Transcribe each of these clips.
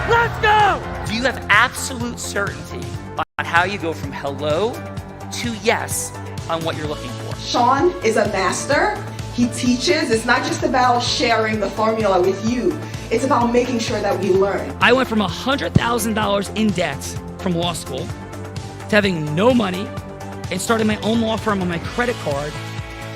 Let's go! Do you have absolute certainty on how you go from hello to yes on what you're looking for? Sean is a master. He teaches. It's not just about sharing the formula with you. It's about making sure that we learn. I went from $100,000 in debt from law school to having no money and starting my own law firm on my credit card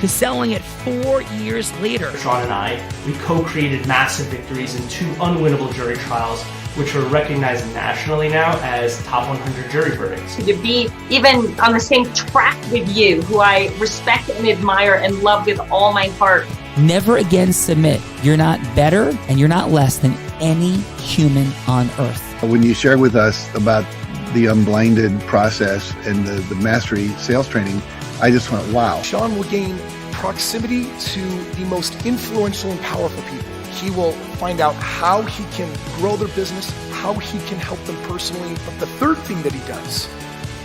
to selling it 4 years later. Sean and I, we co-created massive victories in 2 unwinnable jury trials, which are recognized nationally now as top 100 jury verdicts. To be even on the same track with you, who I respect and admire and love with all my heart. Never again submit. You're not better and you're not less than any human on earth. When you shared with us about the Unblinded process and the mastery sales training, I just went, wow. Sean will gain proximity to the most influential and powerful people. He will find out how he can grow their business, how he can help them personally. But the third thing that he does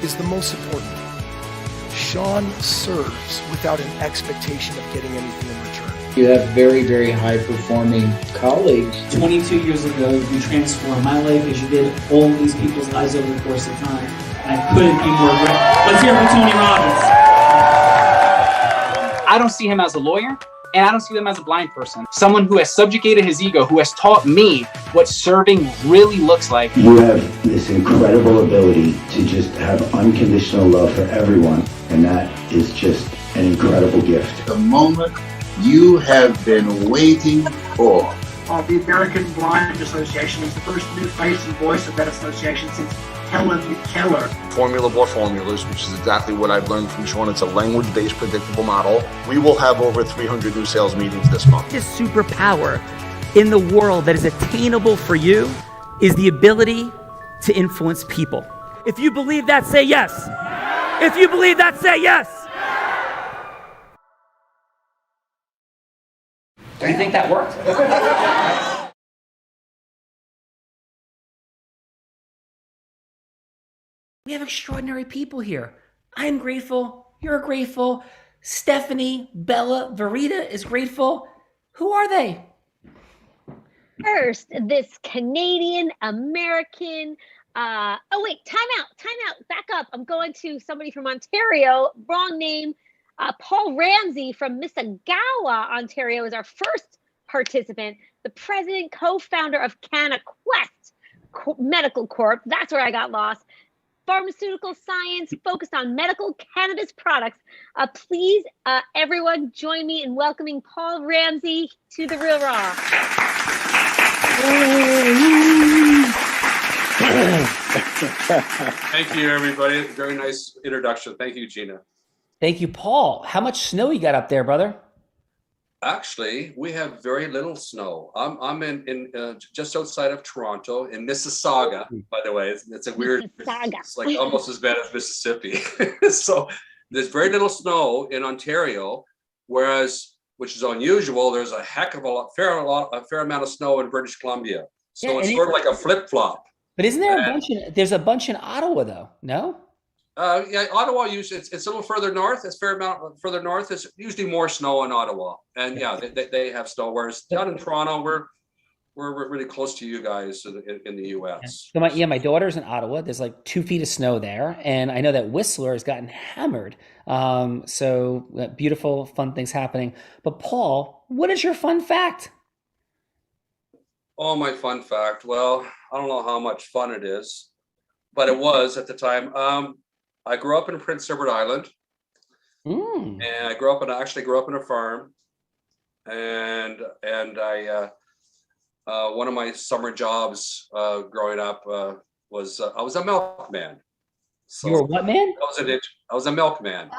is the most important. Sean serves without an expectation of getting anything in return. You have very, very high-performing colleagues. 22 years ago, you transformed my life as you did all of these people's lives over the course of time. And I couldn't be more grateful. Let's hear it for Tony Robbins. I don't see him as a lawyer, and I don't see him as a blind person. Someone who has subjugated his ego, who has taught me what serving really looks like. You have this incredible ability to just have unconditional love for everyone, and that is just an incredible gift. The moment you have been waiting for. The American Blind Association is the first new face and voice of that association since Helen Keller. Formula for formulas, which is exactly what I've learned from Sean. It's a language-based predictable model. We will have over 300 new sales meetings this month. This superpower in the world that is attainable for you is the ability to influence people. If you believe that, say yes. If you believe that, say yes. Do you think that worked? We have extraordinary people here. I'm grateful. You're grateful. Stephanie, Bella, Verita is grateful. Who are they? First, this Canadian American. Time out. Back up. I'm going to somebody from Ontario. Wrong name. Paul Ramsey from Mississauga, Ontario, is our first participant. The president, co-founder of CanaQuest Medical Corp. That's where I got lost. Pharmaceutical science focused on medical cannabis products. Please, everyone, join me in welcoming Paul Ramsey to The Real Raw. Thank you, everybody. Very nice introduction. Thank you, Gina. Thank you, Paul. How much snow you got up there, brother? Actually, we have very little snow. I'm in just outside of Toronto in Mississauga, by the way. It's a weird, it's like almost as bad as Mississippi. So there's very little snow in Ontario, whereas, which is unusual, there's a fair amount of snow in British Columbia. So it's sort of like a flip-flop. But isn't there there's a bunch in Ottawa though, no? Yeah, Ottawa usually it's a little further north. It's a fair amount further north. It's usually more snow in Ottawa, and yeah, they have snow. Whereas down in Toronto, we're really close to you guys in the U.S. So my daughter's in Ottawa. There's like 2 feet of snow there, and I know that Whistler has gotten hammered. So beautiful, fun things happening. But Paul, what is your fun fact? Oh, my fun fact. Well, I don't know how much fun it is, but it was at the time. I grew up in Prince Edward Island, and I actually grew up in a farm, and I one of my summer jobs growing up was I was a milkman. So you were what, man? I was a milkman.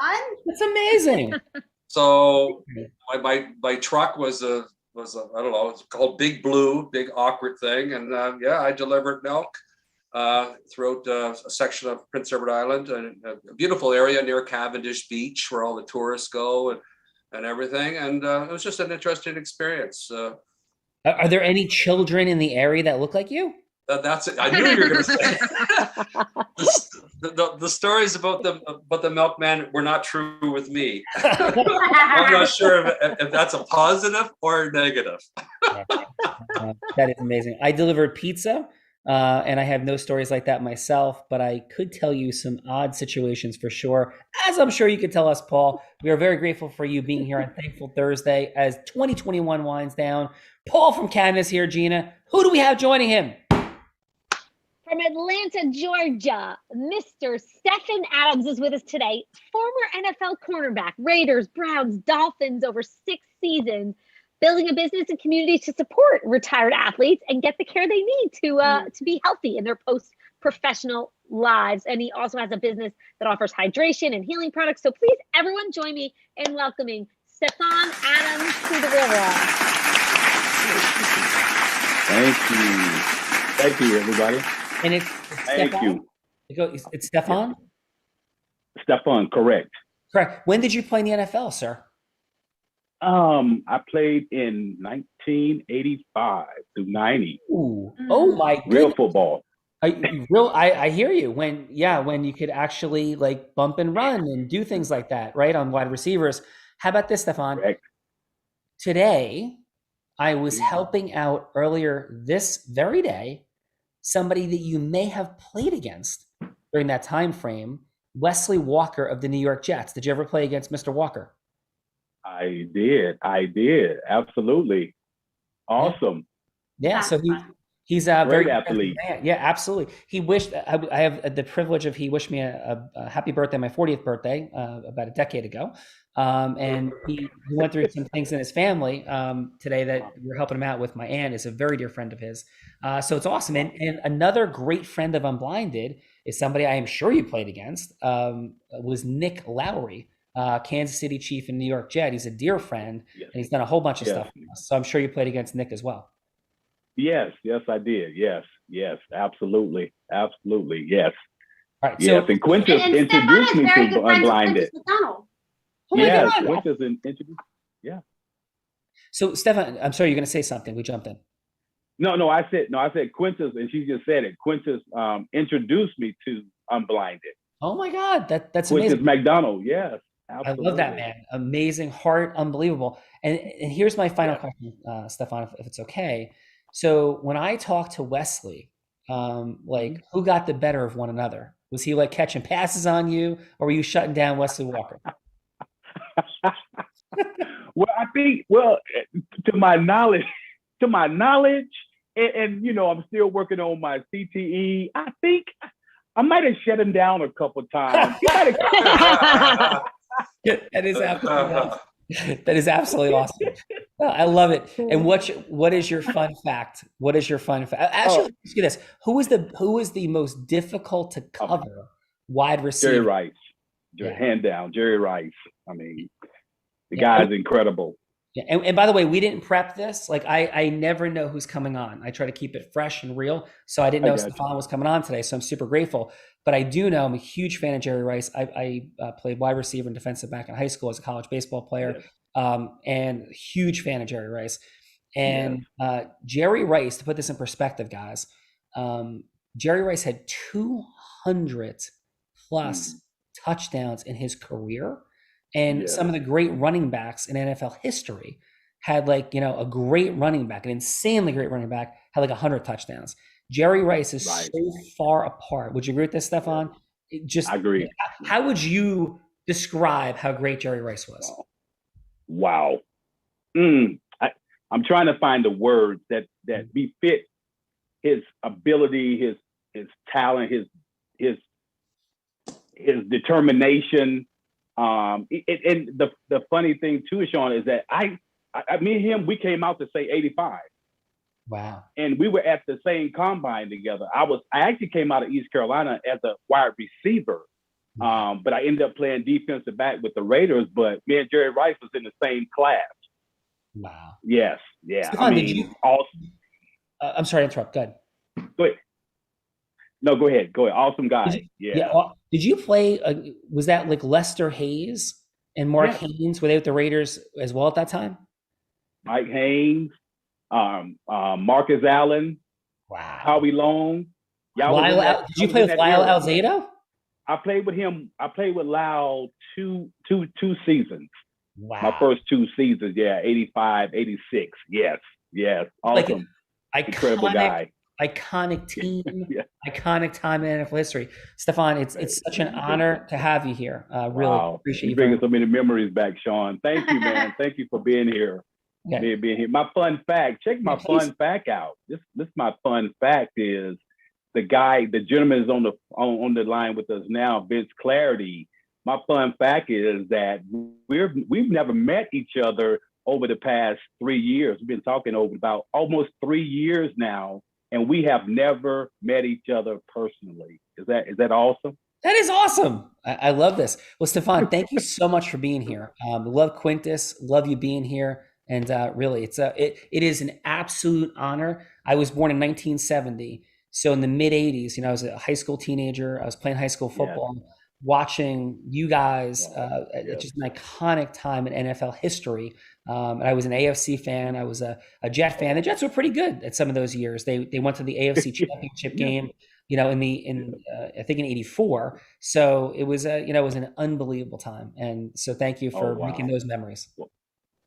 That's amazing. So my truck was a I don't know, it's called Big Blue, big awkward thing, and I delivered milk throughout a section of Prince Edward Island, and a beautiful area near Cavendish Beach where all the tourists go and everything. And it was just an interesting experience. Are there any children in the area that look like you? That's it. I knew you were going to say the stories about the milkman were not true with me. I'm not sure if that's a positive or a negative. That is amazing. I delivered pizza And I have no stories like that myself, but I could tell you some odd situations for sure, as I'm sure you could tell us, Paul. We are very grateful for you being here on Thankful Thursday as 2021 winds down. Paul from Canada is here, Gina. Who do we have joining him? From Atlanta, Georgia, Mr. Stephen Adams is with us today. Former NFL cornerback, Raiders, Browns, Dolphins over 6 seasons, building a business and community to support retired athletes and get the care they need to be healthy in their post-professional lives. And he also has a business that offers hydration and healing products. So please, everyone, join me in welcoming Stephen Adams to the Real Raw. Thank you. Thank you, everybody. And it's Thank Stefan? It's Stefan? Stefan, correct. Correct. When did you play in the NFL, sir? I played in 1985 through 90. Ooh. Oh my goodness. Real football. I hear you. When you could actually like bump and run and do things like that, right? On wide receivers. How about this, Stefan? Correct. Today, I was helping out earlier this very day somebody that you may have played against during that time frame, Wesley Walker of the New York Jets. Did you ever play against Mr. Walker? I did. Absolutely. Awesome. Yeah. So he's a great very athlete. Man. Yeah, absolutely. He wished I have the privilege of he wished me a happy birthday, my 40th birthday, about a decade ago. And he went through some things in his family today that we're helping him out with. My aunt is a very dear friend of his. So it's awesome. And another great friend of Unblinded is somebody I am sure you played against, was Nick Lowry, Kansas City Chief and New York Jet. He's a dear friend, and he's done a whole bunch of stuff for us. So I'm sure you played against Nick as well. Yes, I did. Yes, absolutely. Yes. All right. Yes, and Quintus introduced me to Unblinded. Oh my God. Quintus introduced. Yeah. So Stefan, I'm sorry, you're going to say something. We jumped in. No, I said Quintus, and she just said it. Quintus introduced me to Unblinded. Oh my God, that's Quintus amazing. McDonald, yes. Absolutely. I love that, man. Amazing heart, unbelievable. And here's my final question, Stefan, if it's okay. So when I talked to Wesley, who got the better of one another? Was he like catching passes on you, or were you shutting down Wesley Walker? Well, I think, to my knowledge, and you know, I'm still working on my CTE. I think I might have shut him down a couple times. That is absolutely awesome. That is absolutely awesome. Oh, I love it. And what is your fun fact? What is your fun fact? Actually, let me ask you this: who was the most difficult to cover wide receiver? Jerry Rice, hand down, Jerry Rice. I mean, the guy's incredible. Yeah, and by the way, we didn't prep this. Like I never know who's coming on. I try to keep it fresh and real. So I didn't know Stefan was coming on today. So I'm super grateful. But I do know I'm a huge fan of Jerry Rice. I played wide receiver and defensive back in high school as a college baseball player, and huge fan of Jerry Rice. And Jerry Rice, to put this in perspective, guys, Jerry Rice had 200 plus touchdowns in his career. And some of the great running backs in NFL history had a great running back, an insanely great running back, had 100 touchdowns. Jerry Rice is so far apart. Would you agree with this, Stefan? I agree. How would you describe how great Jerry Rice was? Wow. I'm trying to find the words that befit his ability, his talent, his determination. And the funny thing too, Sean, is that me and him, we came out to say 85. Wow. And we were at the same combine together. I actually came out of East Carolina as a wide receiver. But I ended up playing defensive back with the Raiders, but me and Jerry Rice was in the same class. Wow. Yes. Yeah. Stefan, I'm sorry to interrupt. Go ahead. Go ahead. No, go ahead. Awesome guy. Did you play? Was that like Lester Hayes and Mark Haynes? Were they with the Raiders as well at that time? Mike Haynes, Marcus Allen, Howie Long. Did you play with Lyle Alzado? I played with him. I played with Lyle two seasons. Wow. My first 2 seasons. Yeah, 85, 86. Yes. Awesome. Like incredible guy. iconic team, iconic time in NFL history. Stefan, it's such an honor to have you here. Really appreciate you. Bringing so many memories back, Sean. Thank you, man. Thank you for being here. Okay. Being here. My fun fact. Check my fun fact out. This my fun fact is the gentleman is on the line with us now, Vince Clarity. My fun fact is that we've never met each other over the past 3 years. We've been talking over about almost 3 years now, and we have never met each other personally. Is that awesome? That is awesome. I love this. Well, Stefan, thank you so much for being here. Love Quintus. Love you being here. And really, it is an absolute honor. I was born in 1970. So in the mid 80s, I was a high school teenager. I was playing high school football, watching you guys. It's just an iconic time in NFL history. And I was an AFC fan. I was a Jet fan. The Jets were pretty good at some of those years. They went to the AFC Championship game, I think in '84. So it was it was an unbelievable time. And so thank you for making those memories.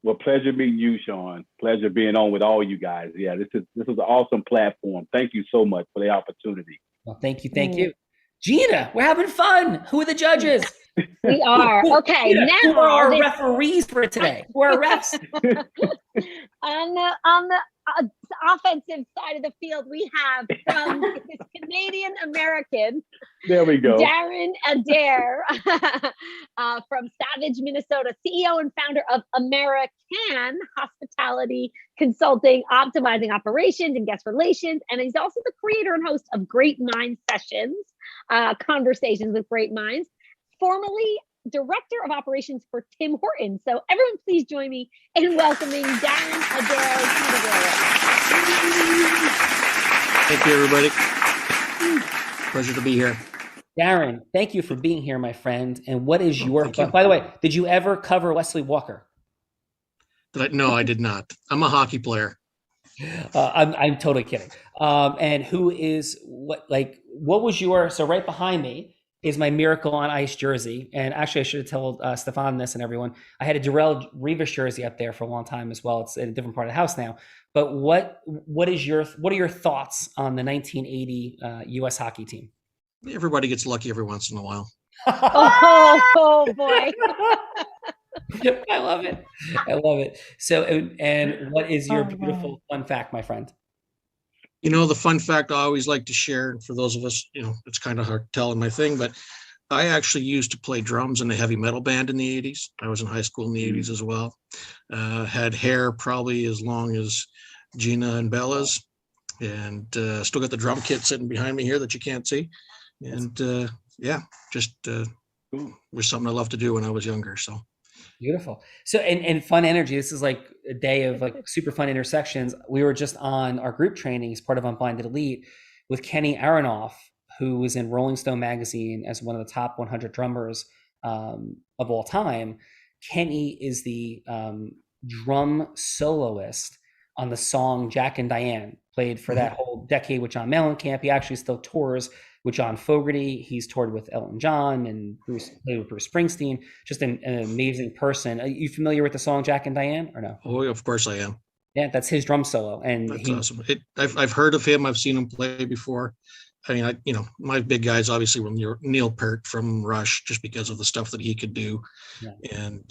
Well, pleasure meeting you, Sean. Pleasure being on with all you guys. Yeah, this is an awesome platform. Thank you so much for the opportunity. Well, thank you. Gina, we're having fun. Who are the judges? We are. Okay, Gina, now who are our referees for today? Who are our refs? On the offensive side of the field, we have from this Canadian American. There we go. Darren Adair from Savage, Minnesota, CEO and founder of American Hospitality Consulting, optimizing operations and guest relations. And he's also the creator and host of Great Minds Sessions, Conversations with Great Minds, formerly Director of Operations for Tim Hortons. So everyone please join me in welcoming Darren Adair to the world. Thank you, everybody. Pleasure to be here. Darren, thank you for being here, my friend. And what is by the way, did you ever cover Wesley Walker? No, I did not. I'm a hockey player. I'm totally kidding. And what was so right behind me is my Miracle on Ice jersey. And actually I should have told Stefan this and everyone, I had a Darrell Revis jersey up there for a long time as well. It's in a different part of the house now. But what are your thoughts on the 1980 US hockey team? Everybody gets lucky every once in a while. Oh boy. I love it. So, and what is your beautiful fun fact, my friend? The fun fact I always like to share, for those of us, it's kind of hard to tell in my thing, but I actually used to play drums in a heavy metal band in the 80s. I was in high school in the 80s as well. Had hair probably as long as Gina and Bella's, and still got the drum kit sitting behind me here that you can't see. And was something I loved to do when I was younger. So beautiful. So and fun energy. This is like a day of like super fun intersections. We were just on our group training as part of Unblinded Elite with Kenny Aronoff, who was in Rolling Stone magazine as one of the top 100 drummers of all time. Kenny is the drum soloist on the song Jack and Diane, played for that whole decade with John Mellencamp. He actually still tours with John Fogerty. He's toured with Elton John and played with Bruce Springsteen. Just an amazing person. Are you familiar with the song Jack and Diane or no? Oh, of course I am. Yeah, that's his drum solo. And that's awesome. I've heard of him. I've seen him play before. I mean, my big guys obviously were Neil Peart from Rush, just because of the stuff that he could do. Yeah. And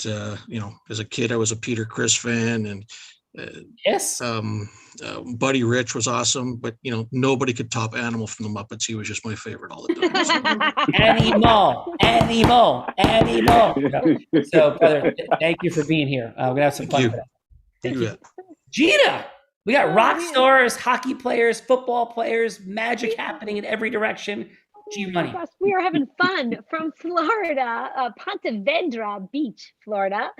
as a kid, I was a Peter Criss fan, and yes, Buddy Rich was awesome, but nobody could top Animal from the Muppets. He was just my favorite all the time. Animal. So, brother, thank you for being here. We're gonna have some fun today. Thank you. Gina, we got rock stars, hockey players, football players, magic happening in every direction. G-Money. Gosh, we are having fun from Florida, Ponte Vedra Beach, Florida.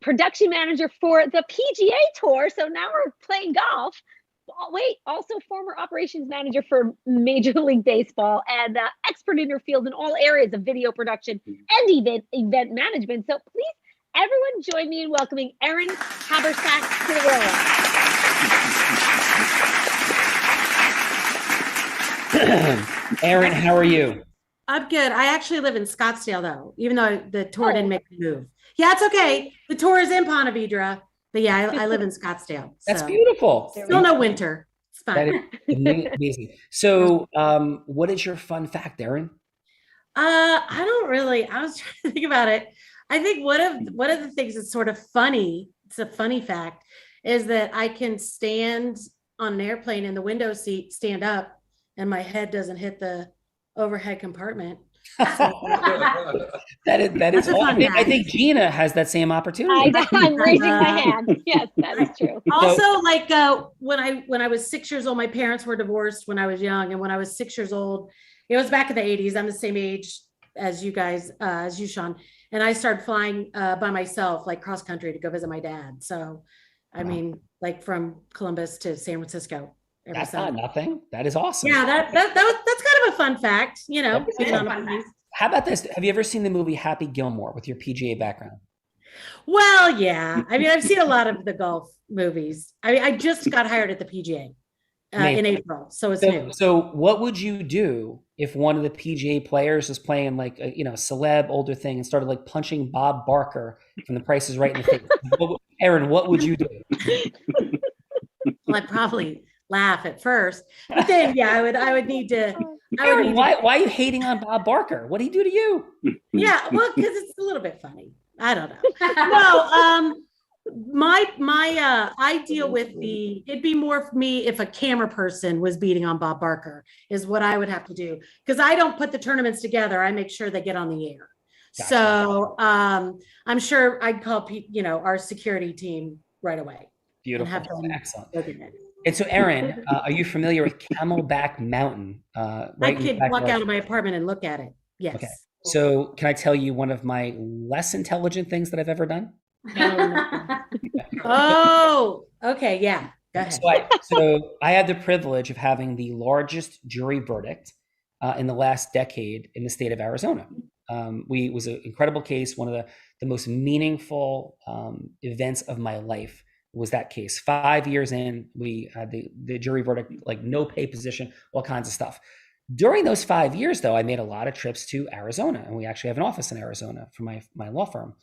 Production manager for the PGA Tour. So now we're playing golf. Also former operations manager for Major League Baseball and expert in your field in all areas of video production and event management. So please, everyone join me in welcoming Erin Habersack to the world. Erin, how are you? I'm good. I actually live in Scottsdale, though, even though the tour didn't make the move. Yeah, it's okay. The tour is in Ponte Vedra, but yeah, I live in Scottsdale. That's beautiful. Still no winter. It's fun. That is amazing. So, what is your fun fact, Erin? I don't really. I was trying to think about it. I think one of the things that's sort of funny. It's a funny fact, is that I can stand on an airplane in the window seat, stand up, and my head doesn't hit the overhead compartment. So, that is awesome. I think Gina has that same opportunity. I'm raising my hand. Yes, that is true. Also, like when I was 6 years old, my parents were divorced when I was young, and when I was 6 years old, it was back in the 80s. I'm the same age as you guys, as you, Sean, and I started flying by myself, like cross country, to go visit my dad. So, I mean, like from Columbus to San Francisco. That's not nothing. That is awesome. Yeah, that's kind of a fun fact, you know. How about this? Have you ever seen the movie Happy Gilmore with your PGA background? Well, yeah. I mean, I've seen a lot of the golf movies. I mean, I just got hired at the PGA in April, so it's new. So, what would you do if one of the PGA players was playing like a celeb older thing and started like punching Bob Barker from The Price Is Right in the face? Erin, what would you do? Well, I'd probably laugh at first, but then I would need to. Erin, why are you hating on Bob Barker? What did he do to you? Yeah, well, because it's a little bit funny. I don't know. No, I deal with it'd be more for me if a camera person was beating on Bob Barker is what I would have to do, because I don't put the tournaments together. I make sure they get on the air. Gotcha. So I'm sure I'd call our security team right away. Beautiful. Excellent. And so, Erin, are you familiar with Camelback Mountain? I could walk out of my apartment and look at it. Yes. Okay. So, can I tell you one of my less intelligent things that I've ever done? Oh, okay. Yeah. Go ahead. So I had the privilege of having the largest jury verdict in the last decade in the state of Arizona. It was an incredible case, one of the most meaningful events of my life. Was that case. 5 years in, we had the jury verdict, like no pay position, all kinds of stuff. During those 5 years, though, I made a lot of trips to Arizona, and we actually have an office in Arizona for my law firm.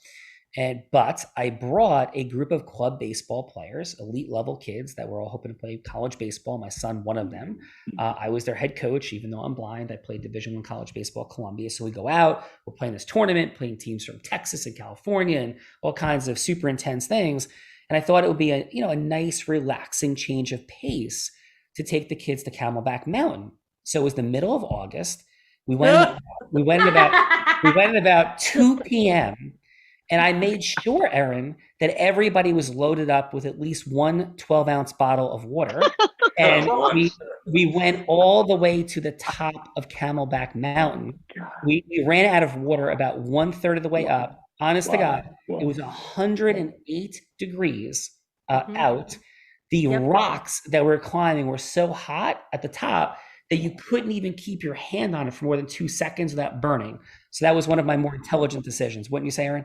But I brought a group of club baseball players, elite level kids that were all hoping to play college baseball. My son, one of them. I was their head coach, even though I'm blind. I played Division I college baseball at Columbia. So we go out, we're playing this tournament, playing teams from Texas and California and all kinds of super intense things. And I thought it would be a nice, relaxing change of pace to take the kids to Camelback Mountain. So it was the middle of August. We went at about 2 p.m. And I made sure, Erin, that everybody was loaded up with at least one 12-ounce bottle of water. And we went all the way to the top of Camelback Mountain. We ran out of water about 1/3 of the way up. Honest to God, it was 108 degrees out. The rocks that we're climbing were so hot at the top that you couldn't even keep your hand on it for more than 2 seconds without burning. So that was one of my more intelligent decisions. Wouldn't you say, Erin?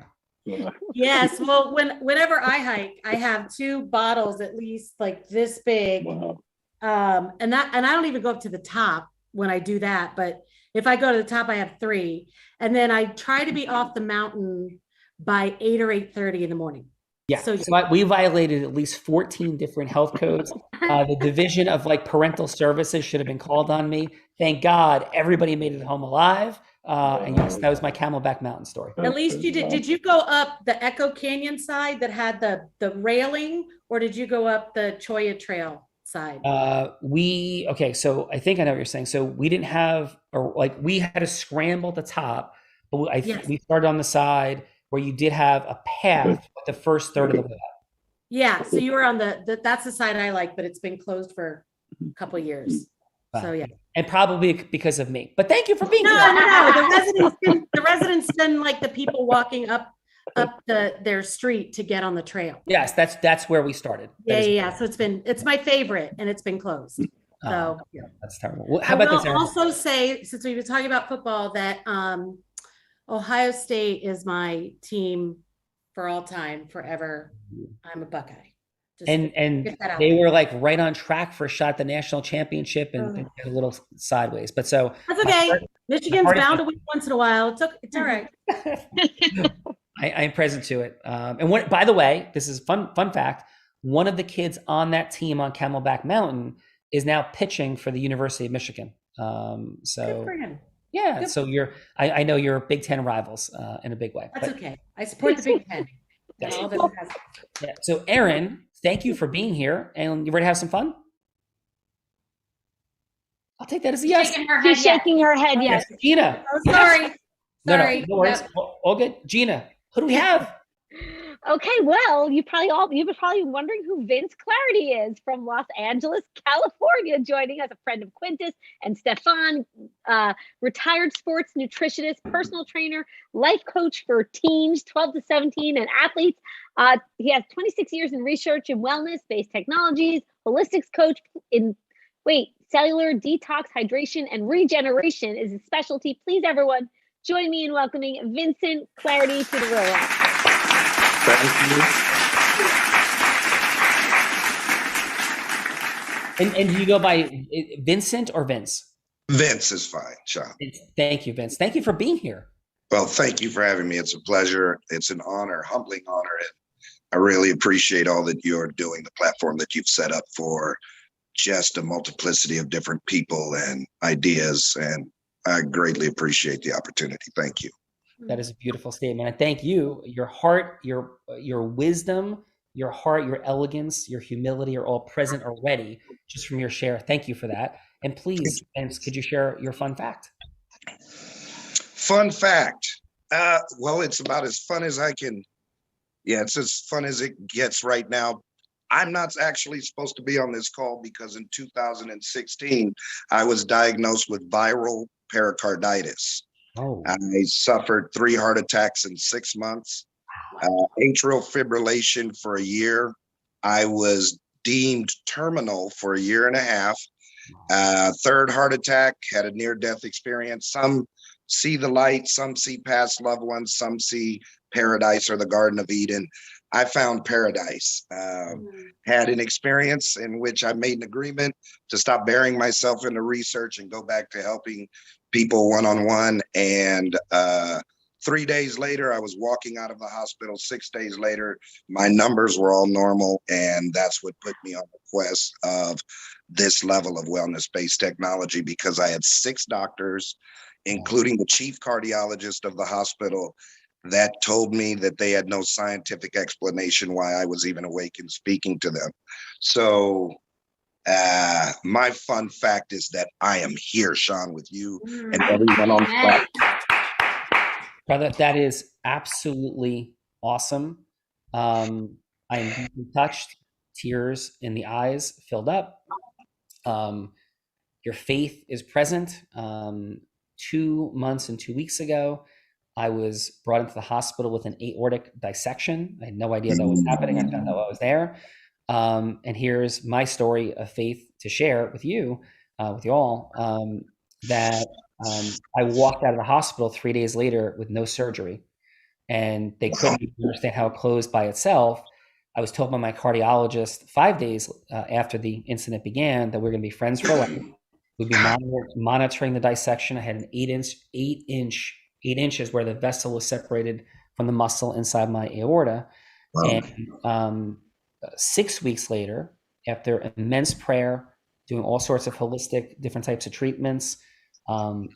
Yes. Well, whenever I hike, I have 2 bottles at least like this big. Wow. And I don't even go up to the top when I do that. But if I go to the top, I have 3. And then I try to be off the mountain by 8 or 8:30 in the morning. Yeah. So we violated at least 14 different health codes. The Division of Parental Services should have been called on me. Thank God everybody made it home alive. And yes, that was my Camelback Mountain story. At least you did. Did you go up the Echo Canyon side that had the railing, or did you go up the Cholla Trail side? So I think I know what you're saying. So we didn't have, we had to scramble at the top, but we started on the side where you did have a path the first third of the way up. Yeah. So you were on that's the side I like, but it's been closed for a couple of years. So yeah. And probably because of me. But thank you for being here. No. The residents didn't like the people walking up their street to get on the trail. Yes, that's where we started. Yeah. So it's my favorite, and it's been closed. So yeah, that's terrible. Well, how about this, Erin? I'll also say, since we've been talking about football, that Ohio State is my team for all time, forever. I'm a Buckeye. And they were right on track for a shot at the national championship and a little sideways. But so that's okay. Michigan's bound to win once in a while. It's all right. I am present to it. And by the way, this is fun fact. One of the kids on that team on Camelback Mountain is now pitching for the University of Michigan. Good for him. Yeah, Good. so I know you're Big Ten rivals in a big way. That's okay. I support the Big Ten. Yes. All that it has. Yeah. So Erin, thank you for being here, and you ready to have some fun? I'll take that as a yes. She's shaking her head. Yes. Gina. Oh, sorry. No, Sorry. no worries. Yep. All good. Gina, who do we have? Okay, well, you've probably wondering who Vince Clarity is from Los Angeles, California, joining us, a friend of Quintus and Stefan, retired sports nutritionist, personal trainer, life coach for teens 12 to 17 and athletes. He has 26 years in research in wellness-based technologies, holistics coach cellular detox, hydration, and regeneration is his specialty. Please, everyone, join me in welcoming Vincent Clarity to the room. Thank you. And do you go by Vincent or Vince? Vince is fine, Sean. Thank you, Vince. Thank you for being here. Well, thank you for having me. It's a pleasure. It's an honor, humbling honor. And I really appreciate all that you're doing, the platform that you've set up for just a multiplicity of different people and ideas. And I greatly appreciate the opportunity. Thank you. That is a beautiful statement. And thank you. Your heart, your wisdom, your heart, your elegance, your humility are all present already just from your share. Thank you for that. And please, Vince, could you share your fun fact? Fun fact. Well, it's about as fun as I can. Yeah, it's as fun as it gets right now. I'm not actually supposed to be on this call because in 2016, I was diagnosed with viral pericarditis. Oh. I suffered 3 heart attacks in 6 months, atrial fibrillation for a year. I was deemed terminal for a year and a half. 3rd heart attack, had a near-death experience. Some see the light, some see past loved ones, some see paradise or the Garden of Eden. I found paradise. Had an experience in which I made an agreement to stop burying myself in the research and go back to helping people one-on-one. And 3 days later, I was walking out of the hospital. 6 days later, my numbers were all normal. And that's what put me on the quest of this level of wellness-based technology, because I had 6 doctors, including the chief cardiologist of the hospital, that told me that they had no scientific explanation why I was even awake and speaking to them. So my fun fact is that I am here, Sean, with you and everyone on the platform. Brother, that is absolutely awesome. I am deeply touched, tears in the eyes filled up. Your faith is present. 2 months and 2 weeks ago, I was brought into the hospital with an aortic dissection. I had no idea that was happening. I found out I was there. And here's my story of faith to share with you all, that I walked out of the hospital 3 days later with no surgery, and they couldn't even understand how it closed by itself. I was told by my cardiologist 5 days after the incident began that we're going to be friends for life. We'd be monitoring the dissection. I had an 8 inches where the vessel was separated from the muscle inside my aorta. Wow. And 6 weeks later, after immense prayer, doing all sorts of holistic, different types of treatments,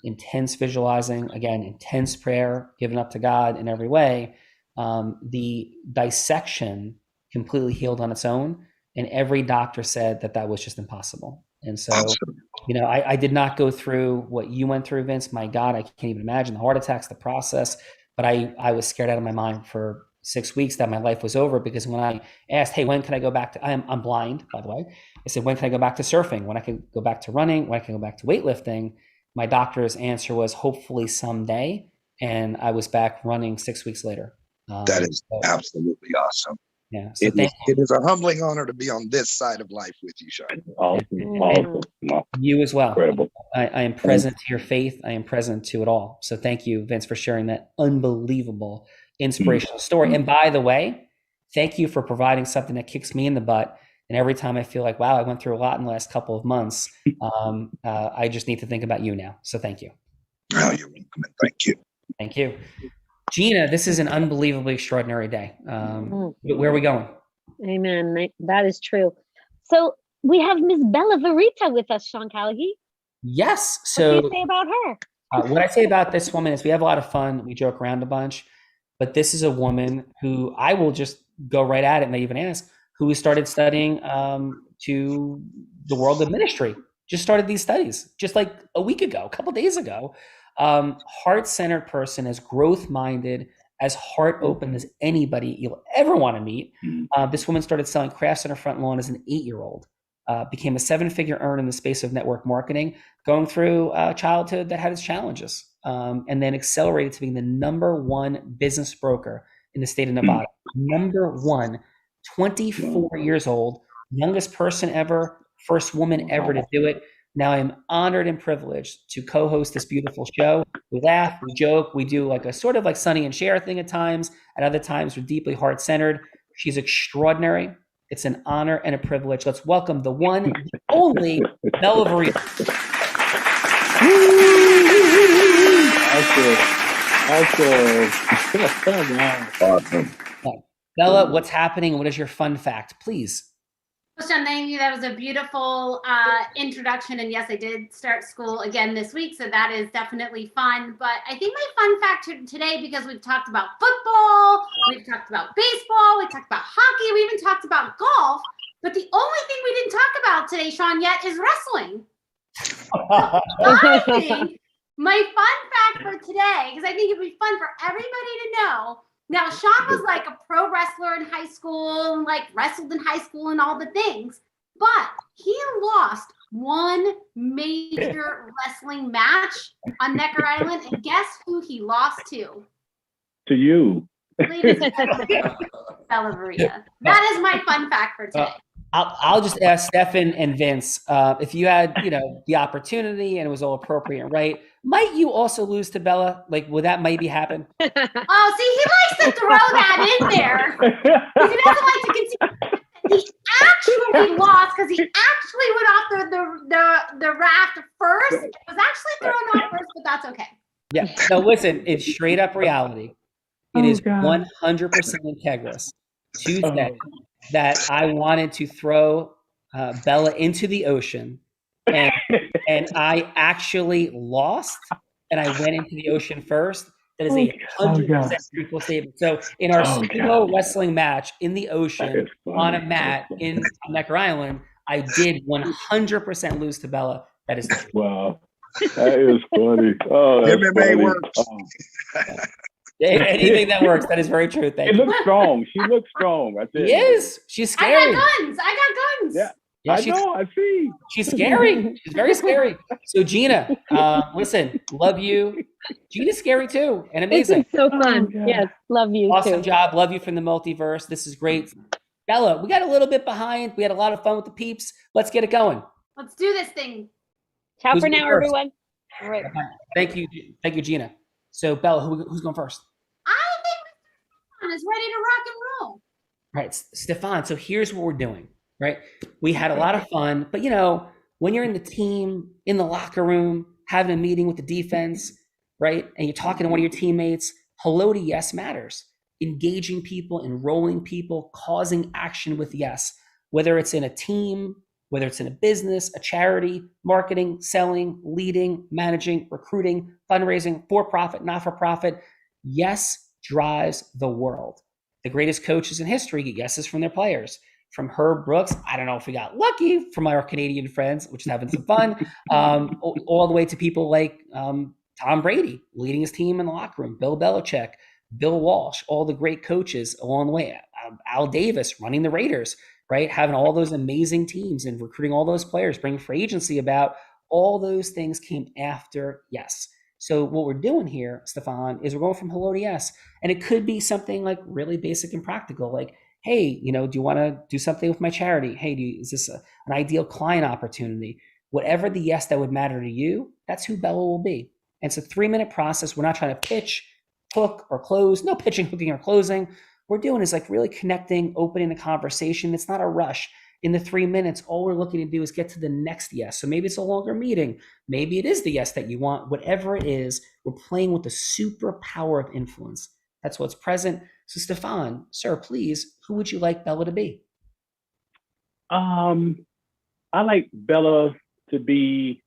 intense visualizing, again, intense prayer, given up to God in every way, the dissection completely healed on its own. And every doctor said that that was just impossible. And so, I did not go through what you went through, Vince. My God, I can't even imagine the heart attacks, the process. But I was scared out of my mind for 6 weeks that my life was over, because when I asked, hey, when can I go back to, I'm blind, by the way. I said, when can I go back to surfing? When I can go back to running? When I can go back to weightlifting? My doctor's answer was hopefully someday. And I was back running 6 weeks later. That is absolutely awesome. Yeah. So it is a humbling honor to be on this side of life with you, Sean. Awesome. You as well. Incredible. I am present to your faith. I am present to it all. So thank you, Vince, for sharing that unbelievable, inspirational story. And by the way, thank you for providing something that kicks me in the butt. And every time I feel like, wow, I went through a lot in the last couple of months, I just need to think about you now. So thank you. Oh, you're welcome. Thank you. Thank you. Gina, this is an unbelievably extraordinary day. Where are we going? Amen. That is true. So we have Miss Bella Verita with us, Sean Callagy. Yes. What do So you say about her? what I say about this woman is we have a lot of fun. We joke around a bunch, but this is a woman who I will just go right at it and they even ask, who started studying to the world of ministry. Just started these studies just like a week ago, a couple days ago. Heart-centered person, as growth-minded, as heart-open as anybody you'll ever want to meet. This woman started selling crafts on her front lawn as an 8-year-old. Became a 7-figure earner in the space of network marketing, going through a childhood that had its challenges, and then accelerated to being the #1 business broker in the state of Nevada. #1, 24 years old, youngest person ever, first woman ever to do it. Now I'm honored and privileged to co-host this beautiful show. We laugh, we joke, we do like a sort of like Sonny and Cher thing at times. At other times, we're deeply heart-centered. She's extraordinary. It's an honor and a privilege. Let's welcome the one, the only Bella Verita. Awesome. Bella, what's happening and what is your fun fact, please? Sean, thank you. That was a beautiful introduction. And yes, I did start school again this week, so that is definitely fun. But I think my fun fact today, because we've talked about football, we've talked about baseball, we've talked about hockey, we even talked about golf. But the only thing we didn't talk about today, Sean, yet is wrestling. I think my fun fact for today, because I think it'd be fun for everybody to know. Now, Sean was like a pro wrestler in high school and like wrestled in high school and all the things, but he lost one major wrestling match on Necker Island. And guess who he lost to? To you. Ladies and gentlemen, Bella Verita. That is my fun fact for today. I'll just ask Stefan and Vince, if you had, the opportunity and it was all appropriate and right, might you also lose to Bella? Like, would that maybe happen? Oh, see, he likes to throw that in there. He doesn't like to concede. He actually lost because he actually went off the raft first. It was actually thrown off first, but that's okay. Yeah. No, listen, it's straight up reality. It is 100% integrous to say that I wanted to throw Bella into the ocean, and I actually lost, and I went into the ocean first. That is a 100% truthful statement. So in our sumo wrestling match in the ocean on a mat in Necker Island, I did 100% lose to Bella. That is the truth. Wow. That is funny. Oh, that's MMA funny. works. Anything that works. That is very true. Thank you. She looks strong. She looks strong. That's it. She is. She's scary. I got guns. Yeah. Yeah, I know. I see. She's scary. She's very scary. So Gina, listen, love you. Gina's scary too, and amazing. This is so fun. Yes, love you. Awesome too. job. Love you from the multiverse. This is great. Bella, we got a little bit behind. We had a lot of fun with the peeps. Let's get it going. Let's do this thing. Ciao Who's for going now, first? everyone. All right. Thank you, Gina. So Bella, who's going first? I think Stefan is ready to rock and roll. Right, Stefan. So here's what we're doing. Right, we had a lot of fun, but when you're in the team, in the locker room, having a meeting with the defense, right, and you're talking to one of your teammates, hello to yes matters. Engaging people, enrolling people, causing action with yes, whether it's in a team, whether it's in a business, a charity, marketing, selling, leading, managing, recruiting, fundraising, for-profit, not-for-profit. Yes drives the world. The greatest coaches in history get yeses from their players. From Herb Brooks, I don't know if we got lucky from our Canadian friends, which is having some fun, all the way to people like Tom Brady leading his team in the locker room, Bill Belichick, Bill Walsh, all the great coaches along the way, Al Davis running the Raiders, right? Having all those amazing teams and recruiting all those players, bringing free agency about, all those things came after yes. So what we're doing here, Stefan, is we're going from hello to yes. And it could be something like really basic and practical, like, hey, do you want to do something with my charity? Hey, is this an ideal client opportunity? Whatever the yes that would matter to you, that's who Bella will be. And it's a 3-minute process. We're not trying to pitch, hook, or close. No pitching, hooking, or closing. What we're doing is like really connecting, opening the conversation. It's not a rush. In the 3 minutes, all we're looking to do is get to the next yes. So maybe it's a longer meeting. Maybe it is the yes that you want. Whatever it is, we're playing with the superpower of influence. That's what's present. So Stefan, sir, please, who would you like Bella to be? I like Bella to be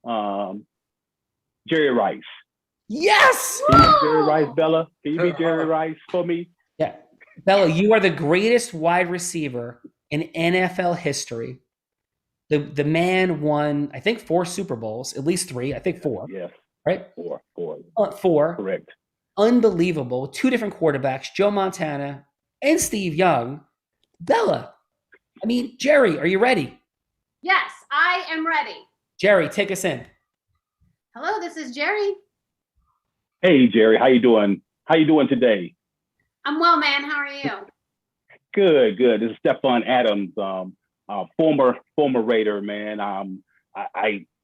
Jerry Rice. Yes. Can you be Jerry Rice, Bella? Can you be Jerry Rice for me? Yeah. Bella, you are the greatest wide receiver in NFL history. The man won, I think, 4 Super Bowls, at least 3. I think 4. Yes. Right? 4. 4. Correct. Unbelievable. 2 different quarterbacks, Joe Montana and Steve Young. Bella, I mean, Jerry, are you ready? Yes, I am ready. Jerry, take us in. Hello, this is Jerry. Hey, Jerry, how you doing? How you doing today? I'm well, man. How are you? Good. This is Stephon Adams, former Raider, man. Me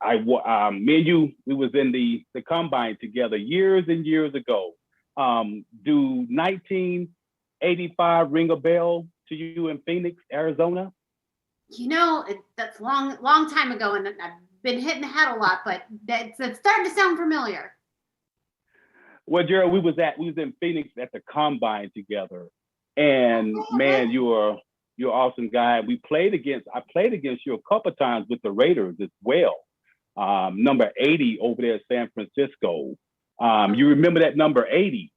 and you, we was in the combine together years and years ago. Do 1985 ring a bell to you in Phoenix, Arizona? You know, that's long time ago, and I've been hitting the head a lot, but it's starting to sound familiar. Well, Gerald, we was in Phoenix at the combine together, and man, you're an awesome guy. I played against you a couple of times with the Raiders as well. Number 80 over there at San Francisco. You remember that number 80?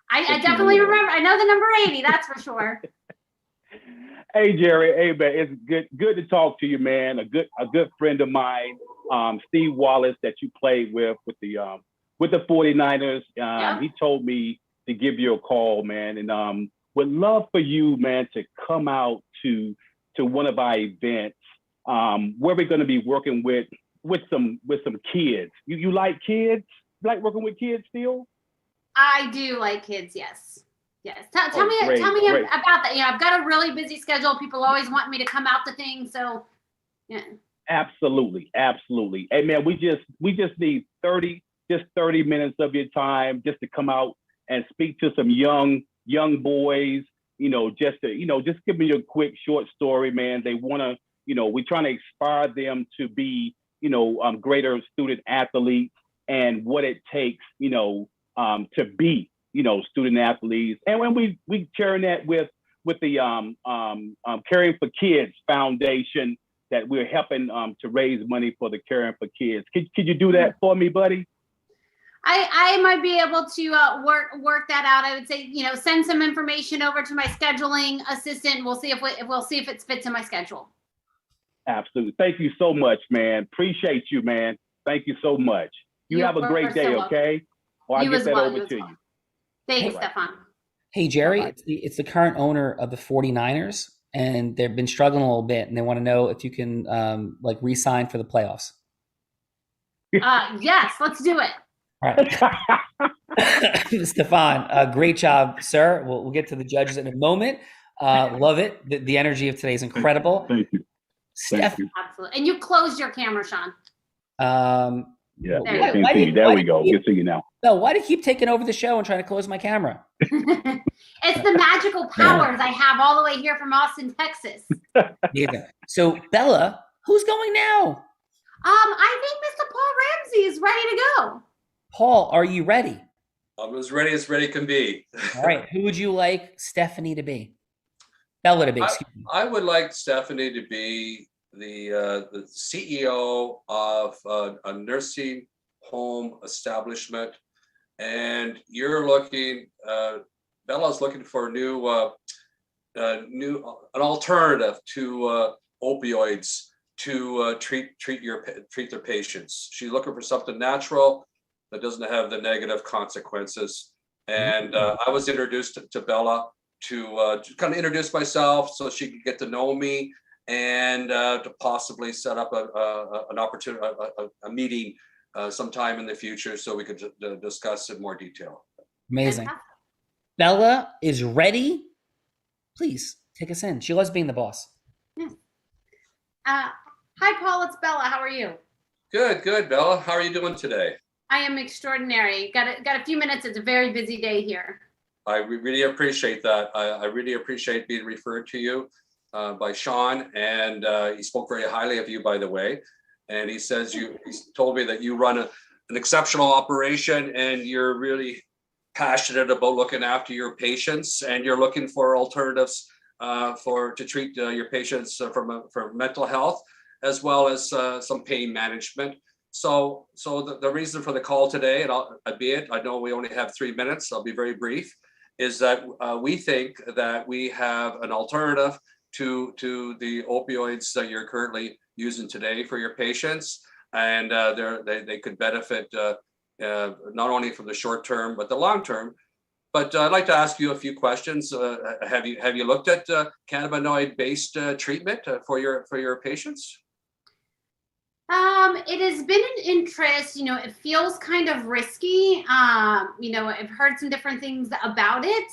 I definitely remember. I know the number 80, that's for sure. Hey, Jerry. Hey, man, it's good to talk to you, man. A good friend of mine, Steve Wallace, that you played with the 49ers. He told me to give you a call, man, and would love for you, man, to come out to one of our events where we're going to be working with some kids. You like kids? You like working with kids still? I do like kids, yes. Yes. Tell me great. about that. You know, I've got a really busy schedule. People always want me to come out to things. So yeah. Absolutely. Hey man, we just need 30 minutes of your time just to come out and speak to some young boys, just give me a quick short story, man. They wanna, we're trying to inspire them to be, greater student athletes and what it takes, to be, student athletes. And when we sharing that with the Caring for Kids Foundation, that we're helping to raise money for the Caring for Kids. Could you do that for me, buddy? I might be able to work that out. I would say, send some information over to my scheduling assistant. We'll see if it fits in my schedule. Absolutely. Thank you so much, man. Appreciate you, man. Thank you so much. You have a great day, okay? Or I'll get that over to you. Thanks, Stephon. Hey, Jerry, it's the current owner of the 49ers, and they've been struggling a little bit, and they want to know if you can re-sign for the playoffs. Yes, let's do it. All right. Stephon, great job, sir. We'll get to the judges in a moment. Love it. The energy of today is incredible. Thank you. Absolutely. And you closed your camera, Sean. Yeah, there we go. Good to see you now. No, why do you keep taking over the show and trying to close my camera? It's the magical powers I have all the way here from Austin, Texas. So, Bella, who's going now? I think Mr. Paul Ramsey is ready to go. Paul, are you ready? I'm as ready can be. All right. Who would you like Stephanie to be? Bella to be, excuse me. I would like Stephanie to be the CEO of a nursing home establishment, and you're looking. Bella's looking for an alternative to opioids to treat their patients. She's looking for something natural that doesn't have the negative consequences. And I was introduced to Bella to kind of introduce myself so she could get to know me, and to possibly set up an opportunity, a meeting sometime in the future so we could discuss in more detail. Amazing. Bella is ready. Please take us in. She loves being the boss. Hi, Paul. It's Bella. How are you? Good, Bella. How are you doing today? I am extraordinary. Got a few minutes. It's a very busy day here. I really appreciate that. I really appreciate being referred to you by Sean, and he spoke very highly of you, by the way. And he says he's told me that you run an exceptional operation, and you're really passionate about looking after your patients, and you're looking for alternatives to treat your patients for mental health. as well as some pain management. So the reason for the call today, and I know we only have 3 minutes, I'll be very brief, is that we think that we have an alternative to the opioids that you're currently using today for your patients, and they could benefit not only from the short term but the long term. But I'd like to ask you a few questions. Have you looked at cannabinoid-based treatment for your patients? It has been an interest. It feels kind of risky. I've heard some different things about it,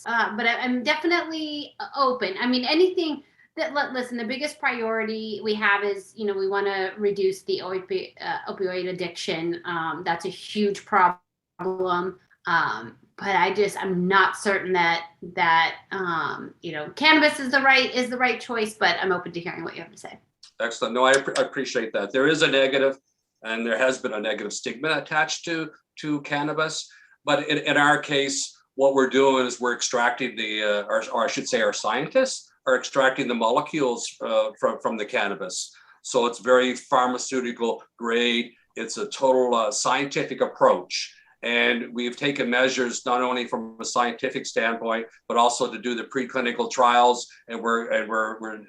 but I'm definitely open. I mean, anything that, listen, the biggest priority we have is, we want to reduce the opioid addiction. That's a huge problem. But I'm not certain that cannabis is the right choice, but I'm open to hearing what you have to say. Excellent. No, I appreciate that. There is a negative, and there has been a negative stigma attached to cannabis. But in our case, what we're doing is we're extracting or I should say our scientists are extracting the molecules from the cannabis. So it's very pharmaceutical grade. It's a total scientific approach. And we've taken measures not only from a scientific standpoint, but also to do the preclinical trials, and we're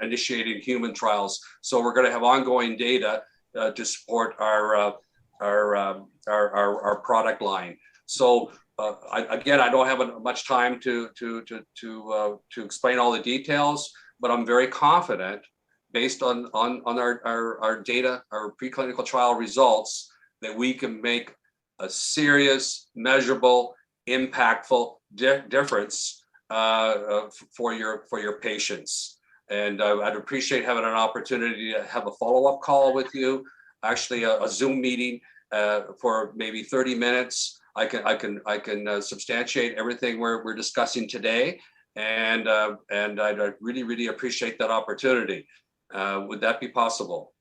initiating human trials. So we're going to have ongoing data to support our product line. So I don't have much time to explain all the details, but I'm very confident, based on our data, our preclinical trial results, that we can make a serious, measurable, impactful difference for your patients. And I'd appreciate having an opportunity to have a follow-up call with you, actually a Zoom meeting for maybe 30 minutes. I can substantiate everything we're discussing today, and I'd really appreciate that opportunity. Would that be possible?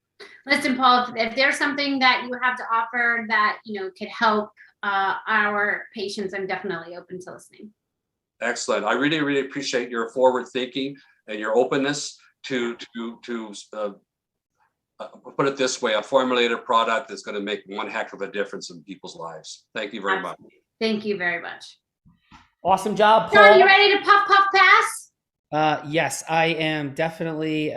Listen, Paul, if there's something that you have to offer that could help our patients, I'm definitely open to listening. Excellent. I really appreciate your forward thinking and your openness to put it this way, a formulated product that's going to make one heck of a difference in people's lives. Thank you very much. Thank you very much. Awesome job, Paul. John, you ready to puff pass? Yes, I am definitely.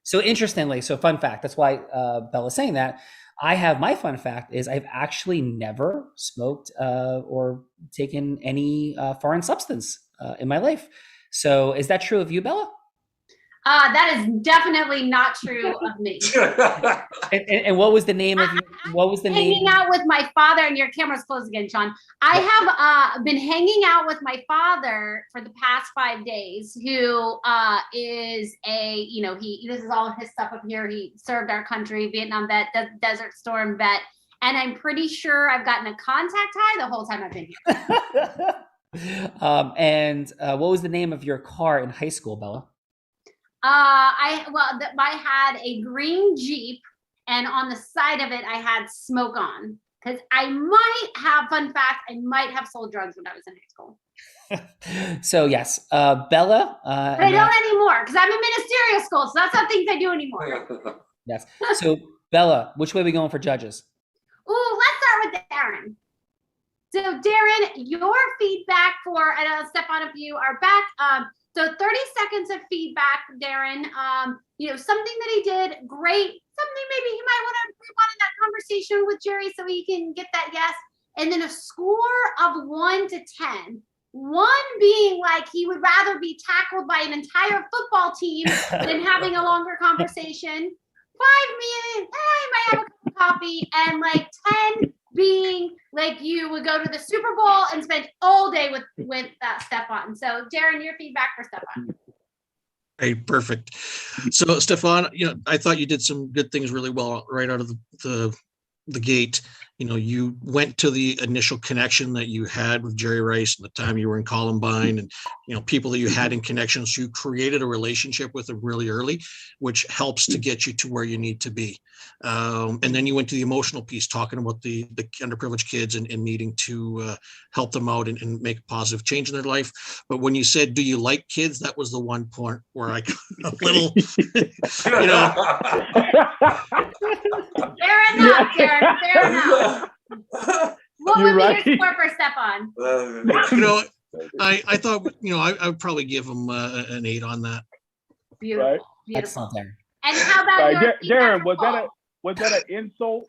So interestingly, fun fact, that's why Bella's saying that. I have my fun fact is I've actually never smoked or taken any foreign substance in my life. So is that true of you, Bella? That is definitely not true of me. And what was the name of Hanging out with my father, and your camera's closed again, Sean. I have been hanging out with my father for the past 5 days, who is this is all his stuff up here. He served our country, Vietnam vet, Desert Storm vet, and I'm pretty sure I've gotten a contact high the whole time I've been here. And what was the name of your car in high school, Bella? I had a green Jeep, and on the side of it, I had smoke on, because I might have sold drugs when I was in high school. So yes, Bella. But I don't anymore, because I'm in ministerial school, so that's not things I do anymore. Yes. So Bella, which way are we going for judges? Ooh, let's start with Darren. So Darren, your feedback I know Stefan, if you are back. So 30 seconds of feedback, Darren. Something that he did great. Something maybe he might want to rewind in that conversation with Jerry so he can get that yes. And then a score of 1 to 10. 1 being like he would rather be tackled by an entire football team than having a longer conversation. 5 meaning, I might have a cup of coffee. And 10 being like you would go to the Super Bowl and spend all day with Stefan. So Darren, your feedback for Stefan. Hey, perfect. So Stefan, I thought you did some good things really well right out of the the gate, you went to the initial connection that you had with Jerry Rice and the time you were in Columbine, and people that you had in connections. You created a relationship with them really early, which helps to get you to where you need to be. And then you went to the emotional piece, talking about the underprivileged kids and needing to help them out and make a positive change in their life. But when you said, "Do you like kids?" that was the one point where I got a little, Fair enough, Darren. Fair enough. What would be your score for Stefan? I thought, I would probably give him an 8 on that. Beautiful. Right. Beautiful. Excellent, Darren. And how about your Darren? feedback Was that an insult?